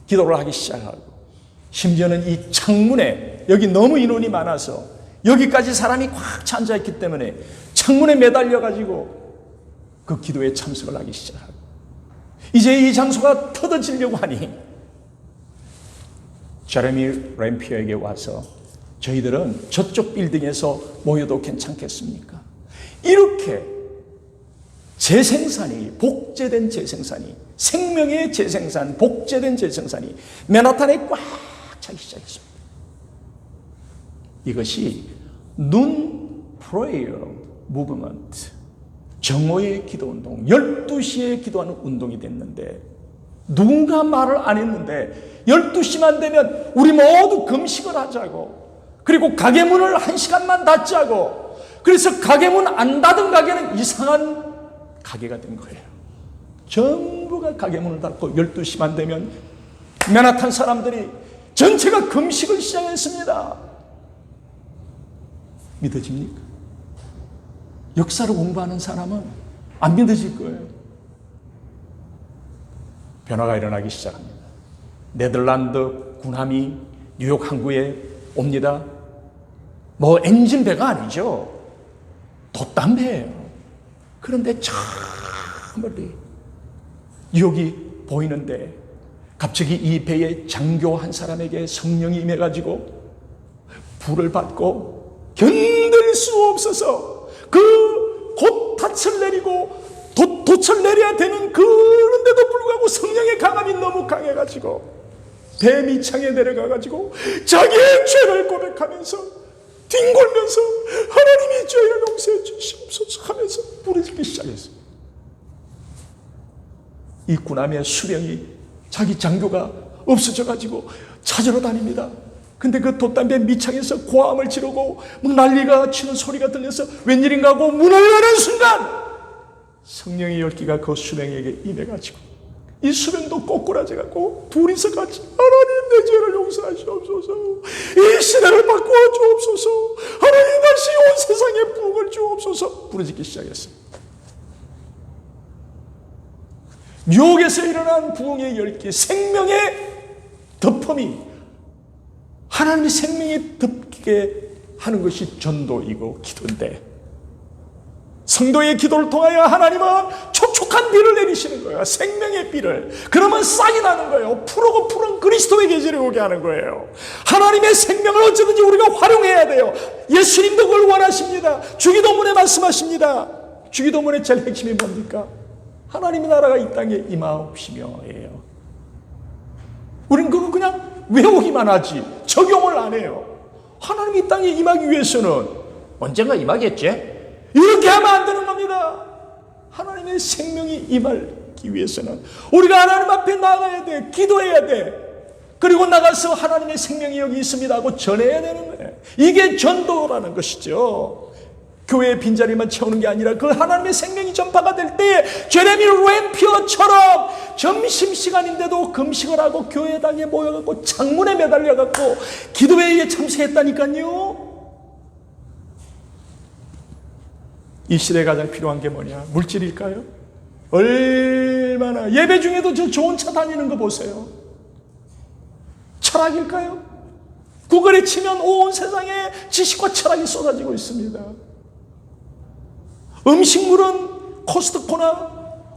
기도를 하기 시작하고, 심지어는 이 창문에, 여기 너무 인원이 많아서 여기까지 사람이 꽉 차 앉아있기 때문에 창문에 매달려가지고 그 기도에 참석을 하기 시작하고, 이제 이 장소가 터져지려고 하니 제레미 램피어에게 와서 저희들은 저쪽 빌딩에서 모여도 괜찮겠습니까? 이렇게 재생산이, 복제된 재생산이, 생명의 재생산, 복제된 재생산이 맨하탄에 꽉 차기 시작했습니다. 이것이 눈 프레이어 무브먼트, 정오의 기도운동, 12시에 기도하는 운동이 됐는데, 누군가 말을 안 했는데 12시만 되면 우리 모두 금식을 하자고, 그리고 가게 문을 1시간만 닫자고, 그래서 가게 문 안 닫은 가게는 이상한 가게가 된 거예요. 전부가 가게 문을 닫고 12시만 되면 맨하탄 사람들이 전체가 금식을 시작했습니다. 믿어집니까? 역사를 공부하는 사람은 안 믿어질 거예요. 변화가 일어나기 시작합니다. 네덜란드 군함이 뉴욕 항구에 옵니다. 뭐 엔진배가 아니죠. 돛담배예요. 그런데 저 멀리 뉴욕이 보이는데 갑자기 이 배에 장교 한 사람에게 성령이 임해가지고 불을 받고 견딜 수 없어서 그 곧 닻을 내리고 돛을 내려야 되는 그런데도 불구하고 성령의 강함이 너무 강해가지고 배 밑창에 내려가가지고 자기의 죄를 고백하면서 뒹굴면서 하나님이 죄를 용서해 주시옵소서 하면서 부르짖기 시작했어요. 이 군함의 수령이 자기 장교가 없어져가지고 찾으러 다닙니다. 근데 그 돛담배 밑창에서 고함을 지르고 난리가 치는 소리가 들려서 웬일인가 하고 문을 여는 순간 성령의 열기가 그 수령에게 임해가지고 이 수령도 꼬꾸라져가고 둘이서 같이 하나님 내 죄를 용서하시옵소서, 이 시대를 바꾸어 주옵소서, 하나님 다시 온 세상에 부흥을 주옵소서 부르짖기 시작했어요. 뉴욕에서 일어난 부흥의 열기, 생명의 덮음이 하나님의 생명이 덮게 하는 것이 전도이고 기도인데, 성도의 기도를 통하여 하나님은 촉촉한 비를 내리시는 거예요. 생명의 비를. 그러면 싹이 나는 거예요. 푸르고 푸른 그리스도의 계절이 오게 하는 거예요. 하나님의 생명을 어쩌든지 우리가 활용해야 돼요. 예수님도 그걸 원하십니다. 주기도문에 말씀하십니다. 주기도문의 제일 핵심이 뭡니까? 하나님의 나라가 이 땅에 임하옵시며예요. 우린 그거 그냥 외우기만 하지 적용을 안 해요. 하나님이 이 땅에 임하기 위해서는 언젠가 임하겠지? 이렇게 하면 안 되는 겁니다. 하나님의 생명이 임하기 위해서는 우리가 하나님 앞에 나가야 돼. 기도해야 돼. 그리고 나가서 하나님의 생명이 여기 있습니다 하고 전해야 되는 거예요. 이게 전도라는 것이죠. 교회의 빈자리만 채우는 게 아니라 그 하나님의 생명이 전파가 될 때 제레미 램피어처럼 점심시간인데도 금식을 하고 교회당에 모여갖고 창문에 매달려갖고 기도회에 참석했다니까요. 이 시대에 가장 필요한 게 뭐냐? 물질일까요? 얼마나 예배 중에도 저 좋은 차 다니는 거 보세요. 철학일까요? 구글에 치면 온 세상에 지식과 철학이 쏟아지고 있습니다. 음식물은 코스트코나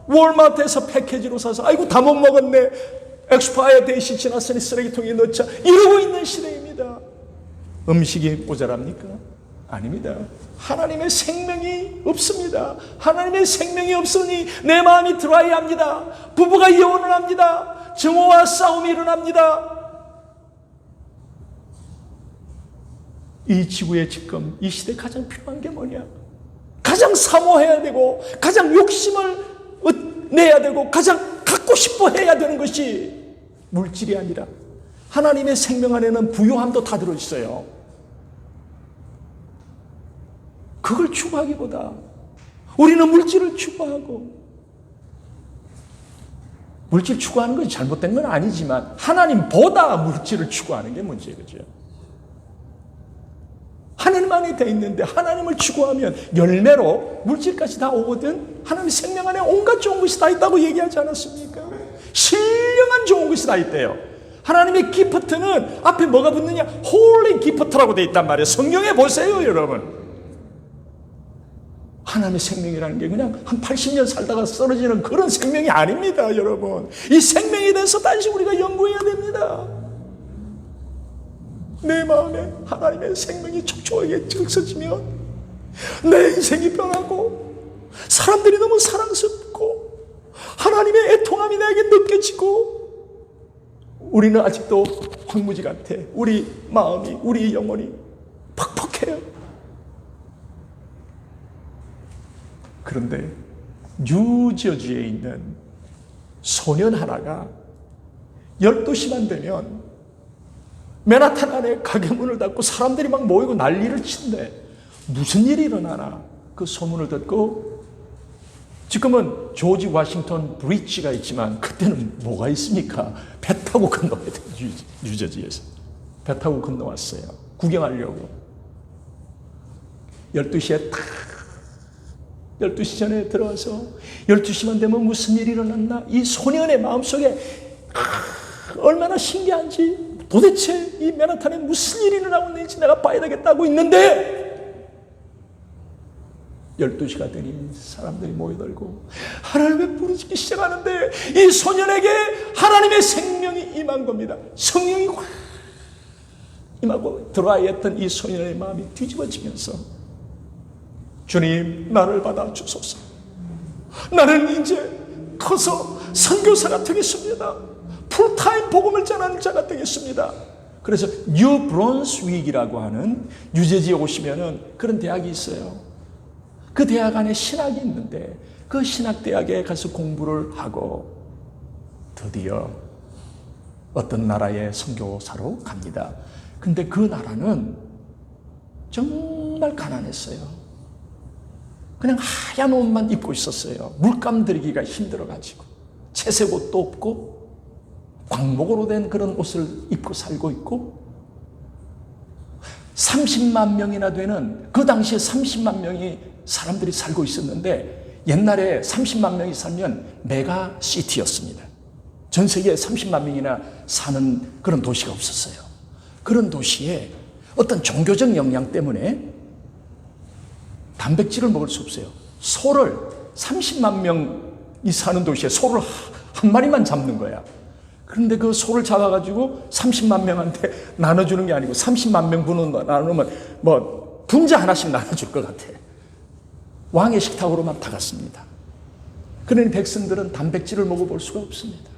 월마트에서 패키지로 사서 아이고 다 못 먹었네, 엑스파이어 데이시 지났으니 쓰레기통에 넣자, 이러고 있는 시대입니다. 음식이 모자랍니까? 아닙니다. 하나님의 생명이 없습니다. 하나님의 생명이 없으니 내 마음이 드라이합니다. 부부가 이혼을 합니다. 증오와 싸움이 일어납니다. 이 지구에 지금 이 시대에 가장 필요한 게 뭐냐? 가장 사모해야 되고 가장 욕심을 내야 되고 가장 갖고 싶어 해야 되는 것이 물질이 아니라 하나님의 생명 안에는 부요함도 다 들어있어요. 그걸 추구하기보다 우리는 물질을 추구하고, 물질 추구하는 것이 잘못된 건 아니지만 하나님보다 물질을 추구하는 게 문제예요. 그죠? 하나님 안에 돼 있는데 하나님을 추구하면 열매로 물질까지 다 오거든. 하나님 생명 안에 온갖 좋은 것이 다 있다고 얘기하지 않았습니까? 신령한 좋은 것이 다 있대요. 하나님의 기프트는 앞에 뭐가 붙느냐? 홀리 기프트라고 돼 있단 말이에요. 성경에 보세요, 여러분. 하나님의 생명이라는 게 그냥 한 80년 살다가 쓰러지는 그런 생명이 아닙니다, 여러분. 이 생명에 대해서 다시 우리가 연구해야 됩니다. 내 마음에 하나님의 생명이 촉촉하게 들썩이면 내 인생이 변하고 사람들이 너무 사랑스럽고 하나님의 애통함이 내게 느껴지고, 우리는 아직도 황무지 같아. 우리 마음이, 우리 영혼이 퍽퍽해요. 그런데 뉴저지에 있는 소년 하나가 12시만 되면 맨하탄 안에 가게 문을 닫고 사람들이 막 모이고 난리를 친대. 무슨 일이 일어나나 그 소문을 듣고, 지금은 조지 워싱턴 브리지가 있지만 그때는 뭐가 있습니까? 배 타고 건너야 돼요. 뉴저지에서 배 타고 건너왔어요. 구경하려고. 12시에 딱 12시 전에 들어와서 12시만 되면 무슨 일이 일어났나? 이 소년의 마음속에 얼마나 신기한지, 도대체 이 맨하탄에 무슨 일이 일어나고 있는지 내가 봐야 되겠다고 있는데 12시가 되니 사람들이 모여들고 하나님의 부르짖기 시작하는데 이 소년에게 하나님의 생명 생명이 임한 겁니다. 성령이 확 임하고 드라이했던 이 소년의 마음이 뒤집어지면서 주님, 나를 받아주소서. 나는 이제 커서 선교사가 되겠습니다. 풀타임 복음을 전하는 자가 되겠습니다. 그래서 뉴 브론스윅이라고 하는 뉴저지에 오시면은 그런 대학이 있어요. 그 대학 안에 신학이 있는데 그 신학대학에 가서 공부를 하고 드디어 어떤 나라의 선교사로 갑니다. 근데 그 나라는 정말 가난했어요. 그냥 하얀 옷만 입고 있었어요. 물감 들이기가 힘들어가지고 채색 옷도 없고 광목으로 된 그런 옷을 입고 살고 있고 30만 명이나 되는 그 당시에 30만 명이 사람들이 살고 있었는데 옛날에 30만 명이 살면 메가시티였습니다. 전 세계에 30만 명이나 사는 그런 도시가 없었어요. 그런 도시에 어떤 종교적 역량 때문에 단백질을 먹을 수 없어요. 소를 30만 명이 사는 도시에 소를 한 마리만 잡는 거야. 그런데 그 소를 잡아가지고 30만 명한테 나눠주는 게 아니고 30만 명 나누면 뭐 분자 하나씩 나눠줄 것 같아. 왕의 식탁으로만 다 갔습니다. 그러니 백성들은 단백질을 먹어볼 수가 없습니다.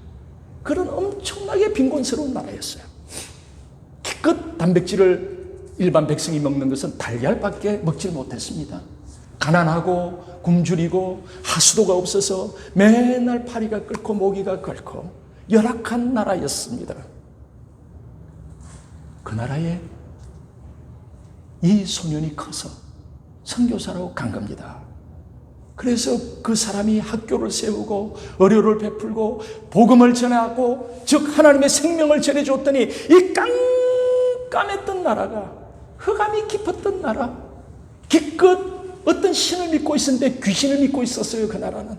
그런 엄청나게 빈곤스러운 나라였어요. 기껏 단백질을 일반 백성이 먹는 것은 달걀밖에 먹질 못했습니다. 가난하고 굶주리고 하수도가 없어서 맨날 파리가 끓고 모기가 끓고 열악한 나라였습니다. 그 나라에 이 소년이 커서 선교사로 간 겁니다. 그래서 그 사람이 학교를 세우고 의료를 베풀고 복음을 전하고 즉 하나님의 생명을 전해줬더니 이 깜깜했던 나라가 흑암이 깊었던 나라, 기껏 어떤 신을 믿고 있었는데 귀신을 믿고 있었어요. 그 나라는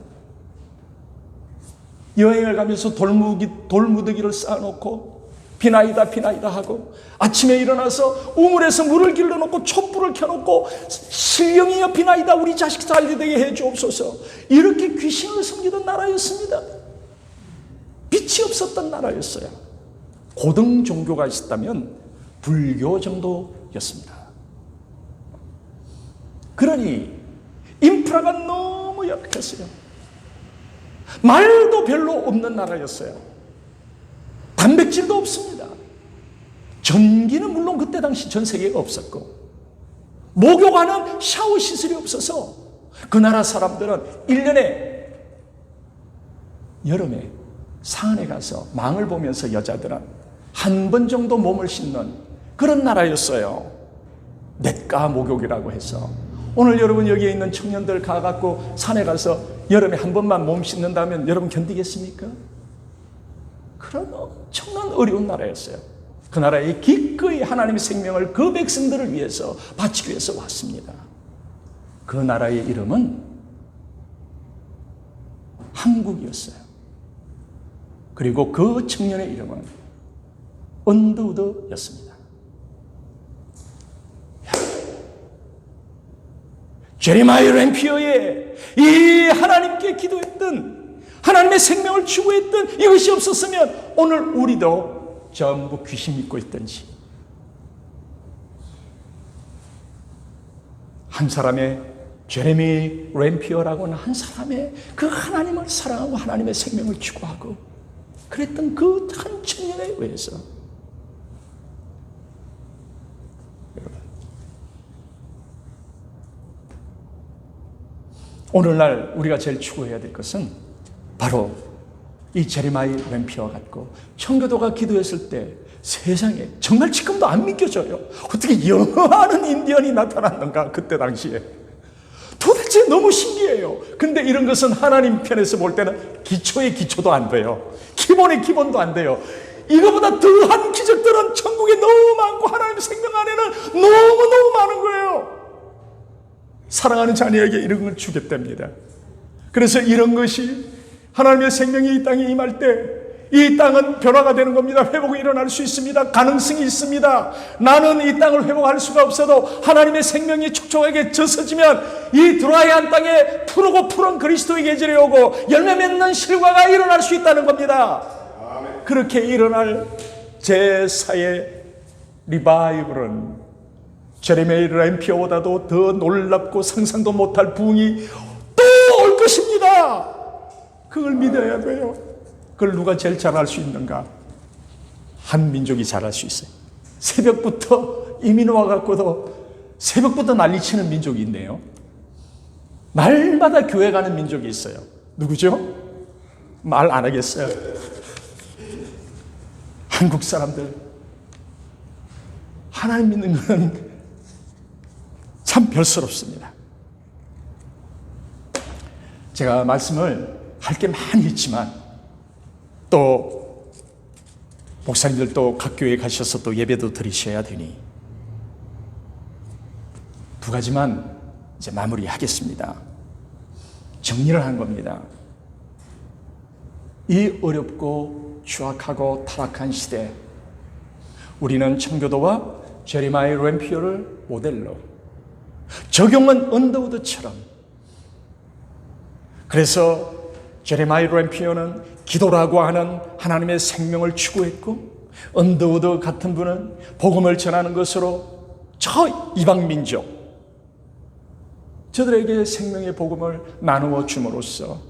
여행을 가면서 돌무더기를 쌓아놓고 비나이다 하고 아침에 일어나서 우물에서 물을 길러놓고 촛불을 켜놓고 신령이여 비나이다 우리 자식 살리되게 해주옵소서. 이렇게 귀신을 섬기던 나라였습니다. 빛이 없었던 나라였어요. 고등 종교가 있었다면 불교 정도였습니다. 그러니 인프라가 너무 열악했어요. 말도 별로 없는 나라였어요. 단백질도 없습니다. 전기는 물론 그때 당시 전 세계가 없었고 목욕하는 샤워 시설이 없어서 그 나라 사람들은 1년에 여름에 산에 가서 망을 보면서 여자들은 한 번 정도 몸을 씻는 그런 나라였어요. 냇가 목욕이라고 해서 오늘 여러분 여기에 있는 청년들 가갖고 산에 가서 여름에 한 번만 몸 씻는다면 여러분 견디겠습니까? 그런 엄청난 어려운 나라였어요. 그 나라에 기꺼이 하나님의 생명을 그 백성들을 위해서 바치기 위해서 왔습니다. 그 나라의 이름은 한국이었어요. 그리고 그 청년의 이름은 언더우드였습니다. 제레마이어 램피어의 이 하나님께 기도했던 하나님의 생명을 추구했던 이것이 없었으면 오늘 우리도 전부 귀신 믿고 있던지 한 사람의 제레미 램피어라고 하는 한 사람의 그 하나님을 사랑하고 하나님의 생명을 추구하고 그랬던 그 한 청년에 의해서 오늘날 우리가 제일 추구해야 될 것은 바로 이 제레마이 램피어와 같고 청교도가 기도했을 때 세상에 정말 지금도 안 믿겨져요. 어떻게 영어하는 인디언이 나타났는가 그때 당시에 도대체 너무 신기해요. 근데 이런 것은 하나님 편에서 볼 때는 기초의 기초도 안 돼요. 기본의 기본도 안 돼요. 이거보다 더한 기적들은 천국에 너무 많고 하나님의 생명 안에는 너무너무 많은 거예요. 사랑하는 자녀에게 이런 걸 주겠답니다. 그래서 이런 것이 하나님의 생명이 이 땅에 임할 때 이 땅은 변화가 되는 겁니다. 회복이 일어날 수 있습니다. 가능성이 있습니다. 나는 이 땅을 회복할 수가 없어도 하나님의 생명이 촉촉하게 젖어지면 이 드라이한 땅에 푸르고 푸른 그리스도의 계절이 오고 열매 맺는 실과가 일어날 수 있다는 겁니다. 그렇게 일어날 제4의 리바이벌은 제레미야 램피어보다도 더 놀랍고 상상도 못할 부흥이 또 올 것입니다. 그걸 믿어야 돼요. 그걸 누가 제일 잘할 수 있는가? 한 민족이 잘할 수 있어요. 새벽부터 이민 와갖고도 새벽부터 난리치는 민족이 있네요. 날마다 교회 가는 민족이 있어요. 누구죠? 말 안 하겠어요. 한국 사람들. 하나님 믿는 것은 참 별스럽습니다. 제가 말씀을 할 게 많이 있지만 또 목사님들도 각 교회에 가셔서 또 예배도 드리셔야 되니 두 가지만 이제 마무리하겠습니다. 정리를 한 겁니다. 이 어렵고 추악하고 타락한 시대, 우리는 청교도와 제레미야 램피어를 모델로 적용은 언더우드처럼, 그래서 제레미야 램피어는 기도라고 하는 하나님의 생명을 추구했고, 언더우드 같은 분은 복음을 전하는 것으로 저 이방 민족, 저들에게 생명의 복음을 나누어 줌으로써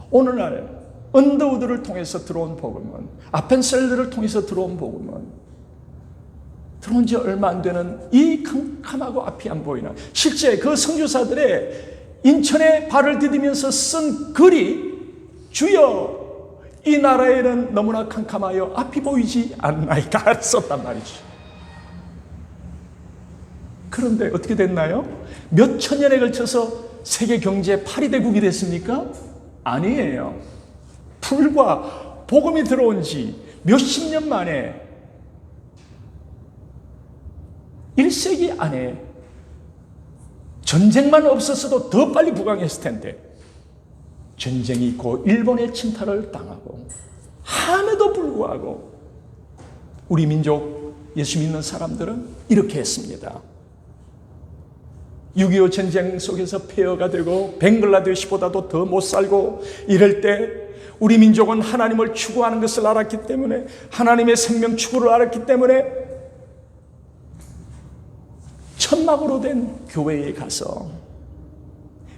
오늘날 언더우드를 통해서 들어온 복음은, 아펜셀러를 통해서 들어온 복음은, 들어온 지 얼마 안 되는 이 캄캄하고 앞이 안 보이는, 실제 그 선교사들의 인천에 발을 디디면서 쓴 글이 주여 이 나라에는 너무나 캄캄하여 앞이 보이지 않나이다 썼단 말이죠. 그런데 어떻게 됐나요? 몇 천 년에 걸쳐서 세계 경제 8위 대국이 됐습니까? 아니에요. 불과 복음이 들어온 지 몇십 년 만에 1세기 안에 전쟁만 없었어도 더 빨리 부강했을 텐데 전쟁이 있고 일본의 침탈을 당하고 함에도 불구하고 우리 민족 예수 믿는 사람들은 이렇게 했습니다. 6.25 전쟁 속에서 폐허가 되고 벵글라데시보다도 더 못 살고 이럴 때 우리 민족은 하나님을 추구하는 것을 알았기 때문에, 하나님의 생명 추구를 알았기 때문에 천막으로 된 교회에 가서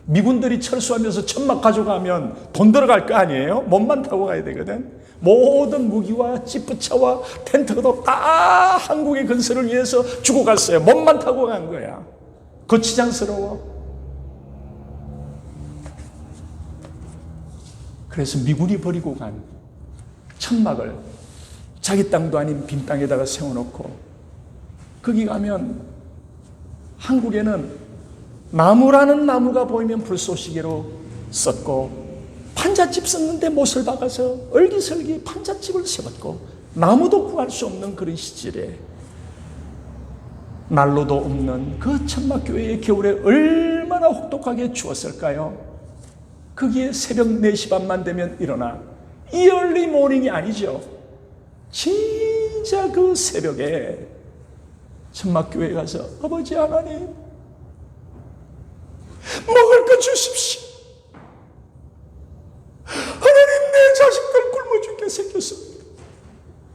미군들이 철수하면서 천막 가져가면 돈 들어갈 거 아니에요? 몸만 타고 가야 되거든. 모든 무기와 지프차와 텐트도 다 한국의 건설을 위해서 주고 갔어요. 몸만 타고 간 거야. 거치장스러워. 그래서 미군이 버리고 간 천막을 자기 땅도 아닌 빈 땅에다가 세워놓고, 거기 가면 한국에는 나무라는 나무가 보이면 불쏘시개로 썼고, 판잣집 썼는데 못을 박아서 얼기설기 판잣집을 세웠고, 나무도 구할 수 없는 그런 시절에 난로도 없는 그 천막교회의 겨울에 얼마나 혹독하게 추웠을까요? 거기에 새벽 4시 반만 되면 일어나, 이얼리 모닝이 아니죠. 진짜 그 새벽에 천막교회에 가서 아버지 하나님 먹을 것 주십시오. 하나님 내 자식들 굶어 죽게 생겼습니다.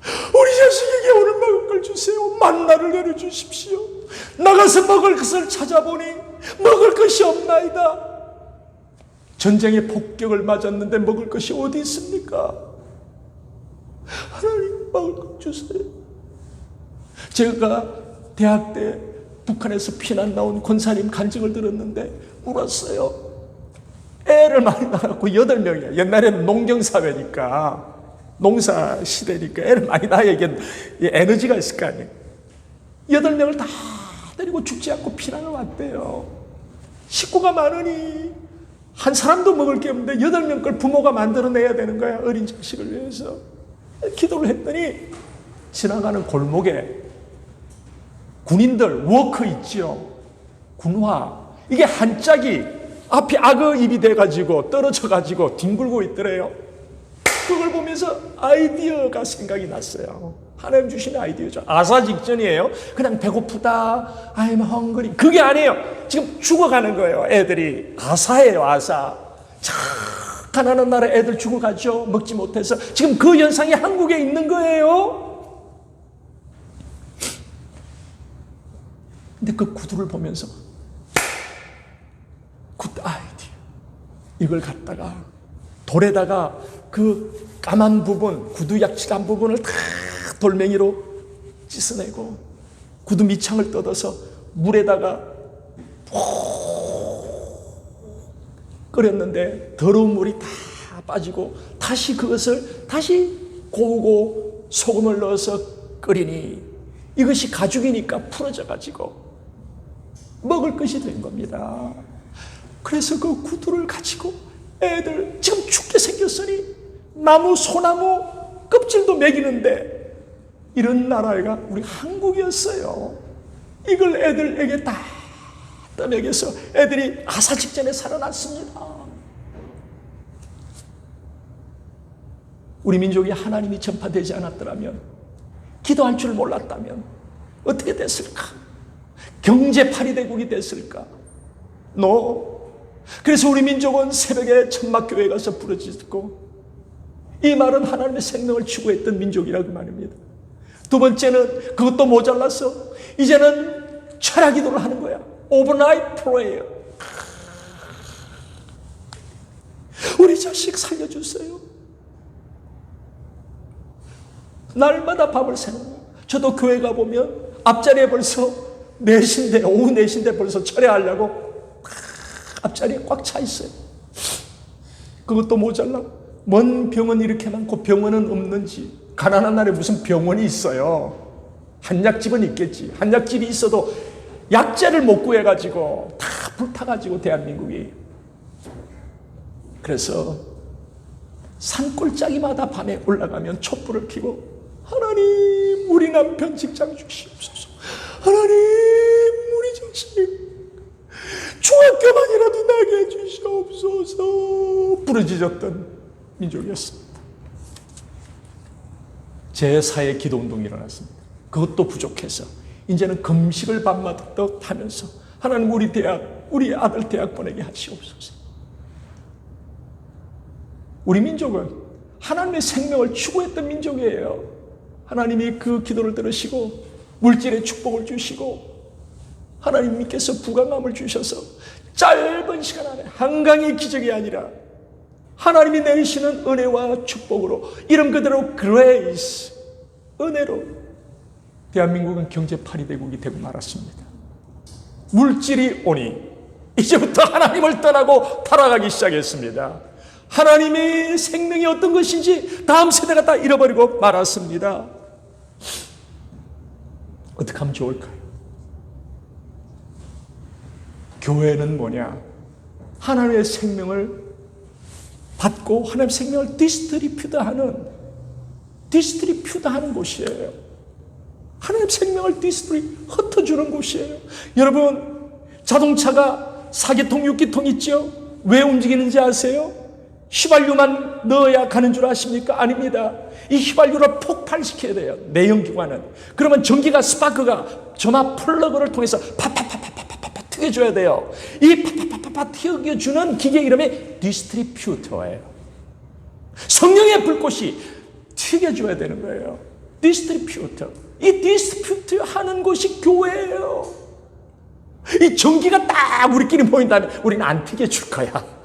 우리 자식에게 오늘 먹을 걸 주세요. 만나를 내려주십시오. 나가서 먹을 것을 찾아보니 먹을 것이 없나이다. 전쟁의 폭격을 맞았는데 먹을 것이 어디 있습니까? 하나님 먹을 것 주세요. 제가 대학 때 북한에서 피난 나온 권사님 간증을 들었는데 울었어요. 애를 많이 낳았고 8명이야. 옛날에는 농경사회니까, 농사 시대니까 애를 많이 낳아야 이게 에너지가 있을 거 아니에요. 8명을 다 데리고 죽지 않고 피난을 왔대요. 식구가 많으니 한 사람도 먹을 게 없는데 8명 걸 부모가 만들어내야 되는 거야. 어린 자식을 위해서. 기도를 했더니 지나가는 골목에 군인들 워커 있죠. 군화. 이게 한 짝이 앞이 악어 입이 돼가지고 떨어져가지고 뒹굴고 있더래요. 그걸 보면서 아이디어가 생각이 났어요. 하나님 주신 아이디어죠. 아사 직전이에요. 그냥 배고프다, I'm hungry. 그게 아니에요. 지금 죽어가는 거예요. 애들이. 아사예요, 아사. 자, 가난한 나라 애들 죽어가죠. 먹지 못해서. 지금 그 현상이 한국에 있는 거예요. 근데 그 구두를 보면서 굿 아이디어, 이걸 갖다가 돌에다가 그 까만 부분, 구두 약칠한 부분을 다 돌멩이로 씻어내고 구두 밑창을 뜯어서 물에다가 끓였는데 더러운 물이 다 빠지고 다시 그것을 다시 고우고 소금을 넣어서 끓이니 이것이 가죽이니까 풀어져 가지고 먹을 것이 된 겁니다. 그래서 그 구두를 가지고 애들 지금 죽게 생겼으니 나무, 소나무 껍질도 먹이는데 이런 나라가 우리 한국이었어요. 이걸 애들에게 다 떠먹여서 애들이 아사 직전에 살아났습니다. 우리 민족이 하나님이 전파되지 않았더라면, 기도할 줄 몰랐다면 어떻게 됐을까? 경제 파리대국이 됐을까? 그래서 우리 민족은 새벽에 천막교회 가서 부르짖고, 이 말은 하나님의 생명을 추구했던 민족이라고 말입니다. 두 번째는 그것도 모자라서 이제는 철야 기도를 하는 거야. Overnight prayer. 우리 자식 살려주세요. 날마다 밥을 새는 거야. 저도 교회 가보면 앞자리에 벌써 오후 4시인데 벌써 철야하려고 앞자리에 꽉 차 있어요. 그것도 모자라. 뭔 병원 이렇게 많고 병원은 없는지. 가난한 나라에 무슨 병원이 있어요. 한약집은 있겠지. 한약집이 있어도 약재를 못 구해가지고 다 불타가지고 대한민국이. 그래서 산골짜기마다 밤에 올라가면 촛불을 켜고, 하나님 우리 남편 직장 주시옵소서, 하나님 우리 자식 중학교만이라도 나게 해주시옵소서 부르짖었던 민족이었습니다. 제4의 기도운동이 일어났습니다. 그것도 부족해서 이제는 금식을 밤마다 하면서 하나님 우리 아들 대학 보내게 하시옵소서. 우리 민족은 하나님의 생명을 추구했던 민족이에요. 하나님이 그 기도를 들으시고 물질의 축복을 주시고 하나님께서 부강함을 주셔서 짧은 시간 안에 한강의 기적이 아니라 하나님이 내리시는 은혜와 축복으로, 이름 그대로 그레이스, 은혜로 대한민국은 경제 파리대국이 되고 말았습니다. 물질이 오니 이제부터 하나님을 떠나고 타락하기 시작했습니다. 하나님의 생명이 어떤 것인지 다음 세대가 다 잃어버리고 말았습니다. 어떻게 하면 좋을까요? 교회는 뭐냐? 하나님의 생명을 받고 하나님의 생명을 디스트리뷰트하는 곳이에요. 하나님의 생명을 흩어주는 곳이에요. 여러분, 자동차가 4기통, 6기통 있죠? 왜 움직이는지 아세요? 휘발유만 넣어야 가는 줄 아십니까? 아닙니다. 이 휘발유를 폭발시켜야 돼요. 내연기관은. 그러면 전기가, 스파크가 점화 플러그를 통해서 파파파파파파파 튀겨줘야 돼요. 이 파파파파파 튀겨주는 기계 이름이 디스트리뷰터예요. 성령의 불꽃이 튀겨줘야 되는 거예요. 디스트리뷰터. 이 디스트리뷰터 하는 곳이 교회예요. 이 전기가 딱 우리끼리 모인다면 우리는 안 튀겨줄 거야.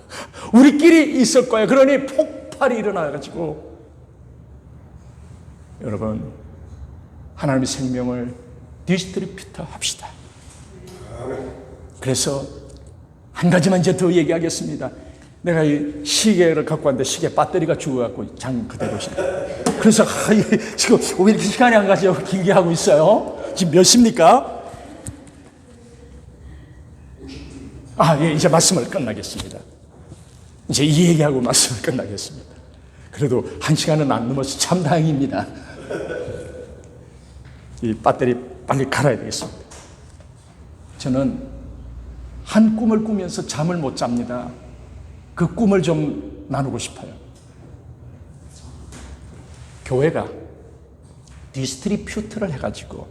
우리끼리 있을 거야. 그러니 폭발이 일어나가지고, 여러분, 하나님의 생명을 디스트리뷰터 합시다. 그래서 한 가지만 이제 더 얘기하겠습니다. 내가 이 시계를 갖고 왔는데 시계 배터리가 죽어갖고 장 그대로 있어요. 그래서 지금 왜 이렇게 시간이 안 가죠? 길게 하고 있어요. 지금 몇 시입니까? 예, 이제 말씀을 끝나겠습니다. 이제 이 얘기하고 말씀을 끝나겠습니다. 그래도 1시간은 안 넘어서 참 다행입니다. 이 배터리 빨리 갈아야 되겠습니다. 저는 한 꿈을 꾸면서 잠을 못 잡니다. 그 꿈을 좀 나누고 싶어요. 교회가 디스트리뷰트를 해가지고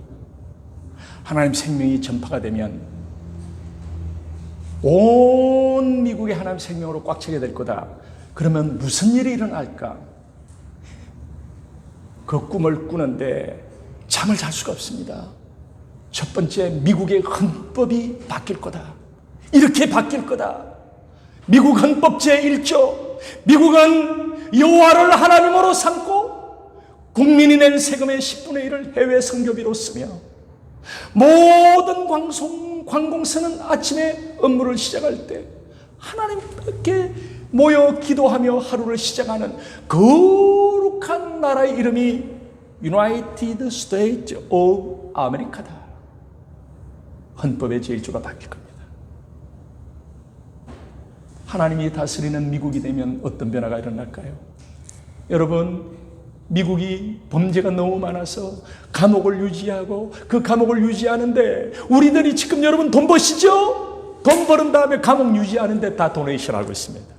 하나님 생명이 전파가 되면 온 미국이 하나님 생명으로 꽉 차게 될 거다. 그러면 무슨 일이 일어날까? 그 꿈을 꾸는데 잠을 잘 수가 없습니다. 첫 번째, 미국의 헌법이 바뀔 거다. 이렇게 바뀔 거다. 미국 헌법 제1조, 미국은 여호와를 하나님으로 삼고 국민이 낸 세금의 10분의 1을 해외 선교비로 쓰며 모든 관공서는 아침에 업무를 시작할 때 하나님께 모여 기도하며 하루를 시작하는 거룩한 나라의 이름이 United States of America다. 헌법의 제1조가 바뀔 겁니다. 하나님이 다스리는 미국이 되면 어떤 변화가 일어날까요? 여러분, 미국이 범죄가 너무 많아서 감옥을 유지하고 그 감옥을 유지하는데 우리들이 지금 여러분 돈 버시죠? 돈 버는 다음에 감옥 유지하는데 다 도네이션 하고 있습니다.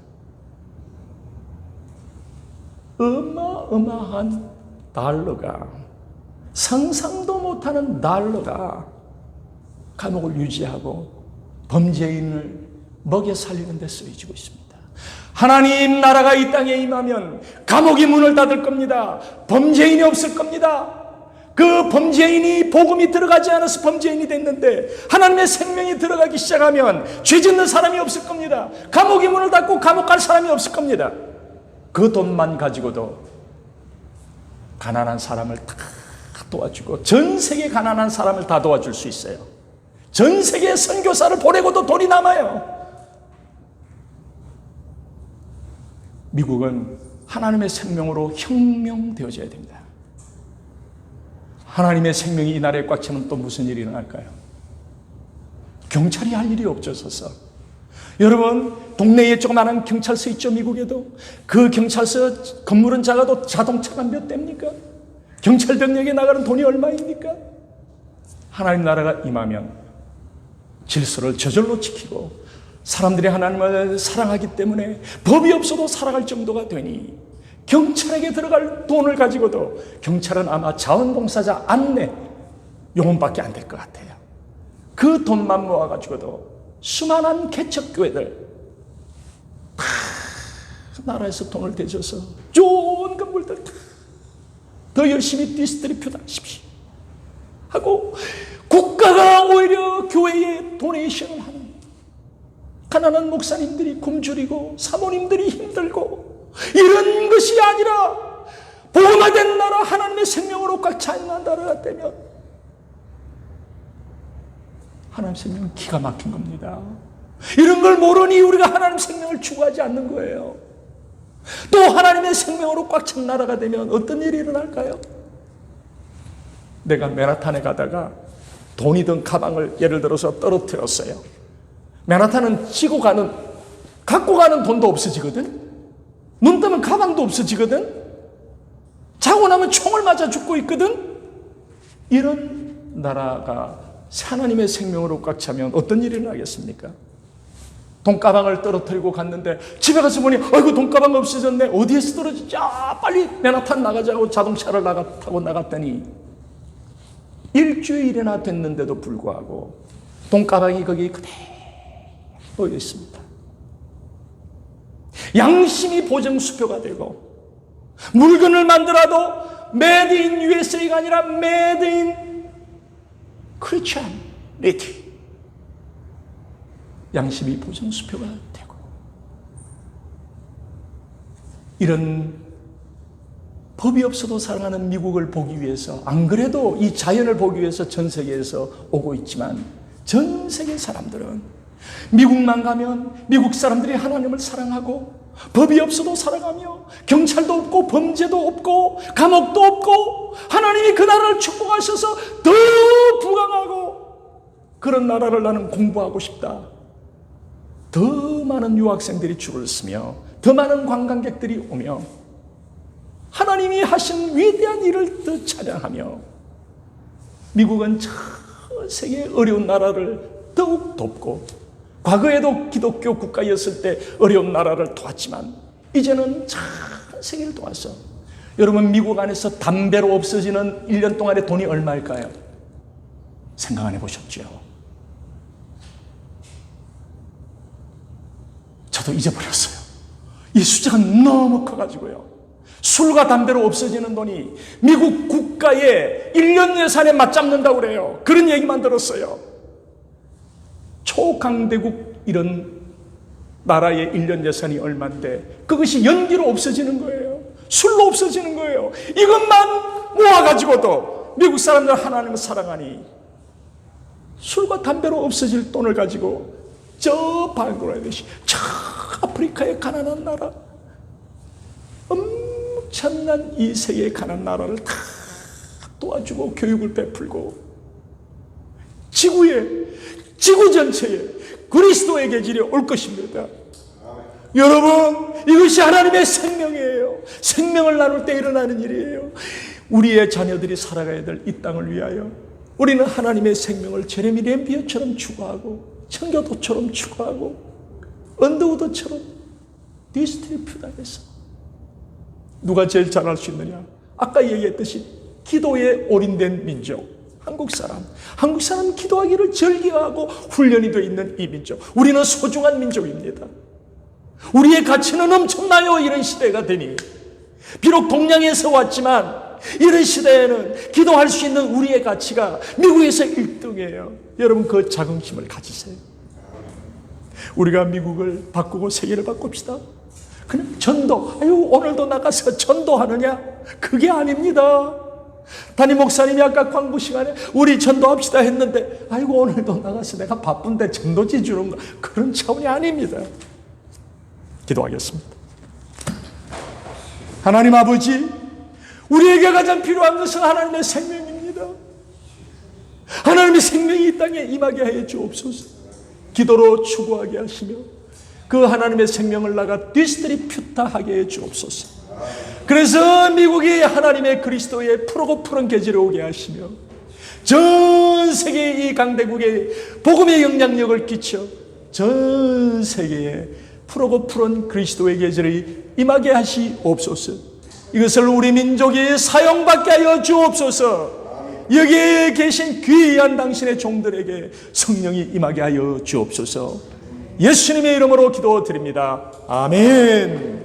어마어마한 달러가, 상상도 못하는 달러가 감옥을 유지하고 범죄인을 먹여 살리는 데 쓰여지고 있습니다. 하나님 나라가 이 땅에 임하면 감옥이 문을 닫을 겁니다. 범죄인이 없을 겁니다. 그 범죄인이 복음이 들어가지 않아서 범죄인이 됐는데 하나님의 생명이 들어가기 시작하면 죄 짓는 사람이 없을 겁니다. 감옥이 문을 닫고 감옥 갈 사람이 없을 겁니다. 그 돈만 가지고도 가난한 사람을 다 도와주고, 전 세계 가난한 사람을 다 도와줄 수 있어요. 전 세계 선교사를 보내고도 돈이 남아요. 미국은 하나님의 생명으로 혁명되어져야 됩니다. 하나님의 생명이 이 나라에 꽉 차면 또 무슨 일이 일어날까요? 경찰이 할 일이 없어져서, 여러분 동네에 조그마한 경찰서 있죠. 미국에도 그 경찰서 건물은 작아도 자동차가 몇 대입니까? 경찰병력에 나가는 돈이 얼마입니까? 하나님 나라가 임하면 질서를 저절로 지키고 사람들이 하나님을 사랑하기 때문에 법이 없어도 살아갈 정도가 되니 경찰에게 들어갈 돈을 가지고도 경찰은 아마 자원봉사자 안내 요금밖에 안 될 것 같아요. 그 돈만 모아가지고도 수많은 개척교회들 다 나라에서 돈을 대줘서 좋은 건물들 더 열심히 디스트리뷰트 하십시오 하고 국가가 오히려 교회에 도네이션을 하는, 가난한 목사님들이 굶주리고 사모님들이 힘들고 이런 것이 아니라 복음화된 나라, 하나님의 생명으로 꽉 차는 나라가 되면 하나님 생명은 기가 막힌 겁니다. 이런 걸 모르니 우리가 하나님 생명을 추구하지 않는 거예요. 또 하나님의 생명으로 꽉 찬 나라가 되면 어떤 일이 일어날까요? 내가 맨하탄에 가다가 돈이 든 가방을 예를 들어서 떨어뜨렸어요. 맨하탄은 갖고 가는 돈도 없어지거든. 눈 뜨면 가방도 없어지거든. 자고 나면 총을 맞아 죽고 있거든. 이런 나라가 하나님의 생명으로 꽉 차면 어떤 일이 일어나겠습니까? 돈가방을 떨어뜨리고 갔는데 집에 가서 보니 아이고 돈가방 없어졌네. 어디에서 떨어졌지? 빨리 맨하탄 나가자고 자동차를 타고 나갔더니 일주일이나 됐는데도 불구하고 돈가방이 거기 그대로 있습니다. 양심이 보정수표가 되고 물건을 만들어도 메이드 인 USA가 아니라 메이드 인 크리스천리티, 양심이 보정수표가 되고, 이런 법이 없어도 살아가는 미국을 보기 위해서, 안 그래도 이 자연을 보기 위해서 전 세계에서 오고 있지만 전 세계 사람들은 미국만 가면 미국 사람들이 하나님을 사랑하고 법이 없어도 살아가며 경찰도 없고 범죄도 없고 감옥도 없고 하나님이 그 나라를 축복하셔서 더 부강하고 그런 나라를 나는 공부하고 싶다. 더 많은 유학생들이 줄을 서며 더 많은 관광객들이 오며 하나님이 하신 위대한 일을 더 찬양하며 미국은 전 세계 어려운 나라를 더욱 돕고 과거에도 기독교 국가였을 때 어려운 나라를 도왔지만 이제는 전 세계를 도와서, 여러분 미국 안에서 담배로 없어지는 1년 동안의 돈이 얼마일까요? 생각 안 해보셨죠? 저도 잊어버렸어요. 이 숫자가 너무 커가지고요. 술과 담배로 없어지는 돈이 미국 국가의 1년 예산에 맞잡는다고 그래요. 그런 얘기만 들었어요. 초강대국 이런 나라의 1년 예산이 얼만데 그것이 연기로 없어지는 거예요. 술로 없어지는 거예요. 이것만 모아가지고도 미국 사람들 하나님을 사랑하니 술과 담배로 없어질 돈을 가지고 저 방글라데시, 저 아프리카의 가난한 나라, 엄청난 이 세계의 가난한 나라를 다 도와주고 교육을 베풀고 지구 전체에 그리스도의 계절이 올 것입니다. 여러분, 이것이 하나님의 생명이에요. 생명을 나눌 때 일어나는 일이에요. 우리의 자녀들이 살아가야 될 이 땅을 위하여 우리는 하나님의 생명을 제레미 램비어처럼 추구하고 청교도처럼 추구하고 언더우드처럼 디스트리뷰당해서 누가 제일 잘할 수 있느냐? 아까 얘기했듯이 기도에 올인된 민족, 한국 사람 기도하기를 즐겨하고 훈련이 되어 있는 이 민족. 우리는 소중한 민족입니다. 우리의 가치는 엄청나요. 이런 시대가 되니 비록 동양에서 왔지만 이런 시대에는 기도할 수 있는 우리의 가치가 미국에서 1등이에요. 여러분, 그 자긍심을 가지세요. 우리가 미국을 바꾸고 세계를 바꿉시다. 그냥 전도, 오늘도 나가서 전도하느냐? 그게 아닙니다. 담임 목사님이 아까 광부 시간에 우리 전도합시다 했는데 오늘도 나가서 내가 바쁜데 전도지 주는 거, 그런 차원이 아닙니다. 기도하겠습니다. 하나님 아버지, 우리에게 가장 필요한 것은 하나님의 생명입니다. 하나님의 생명이 이 땅에 임하게 하여 주옵소서. 기도로 추구하게 하시며 그 하나님의 생명을 나가 디스트리뷰타하게 해 주옵소서. 그래서 미국이 하나님의 그리스도의 푸르고 푸른 계절에 오게 하시며 전 세계의 이 강대국에 복음의 영향력을 끼쳐 전 세계에 푸르고 푸른 그리스도의 계절이 임하게 하시옵소서. 이것을 우리 민족이 사용받게 하여 주옵소서. 여기에 계신 귀한 당신의 종들에게 성령이 임하게 하여 주옵소서. 예수님의 이름으로 기도드립니다. 아멘.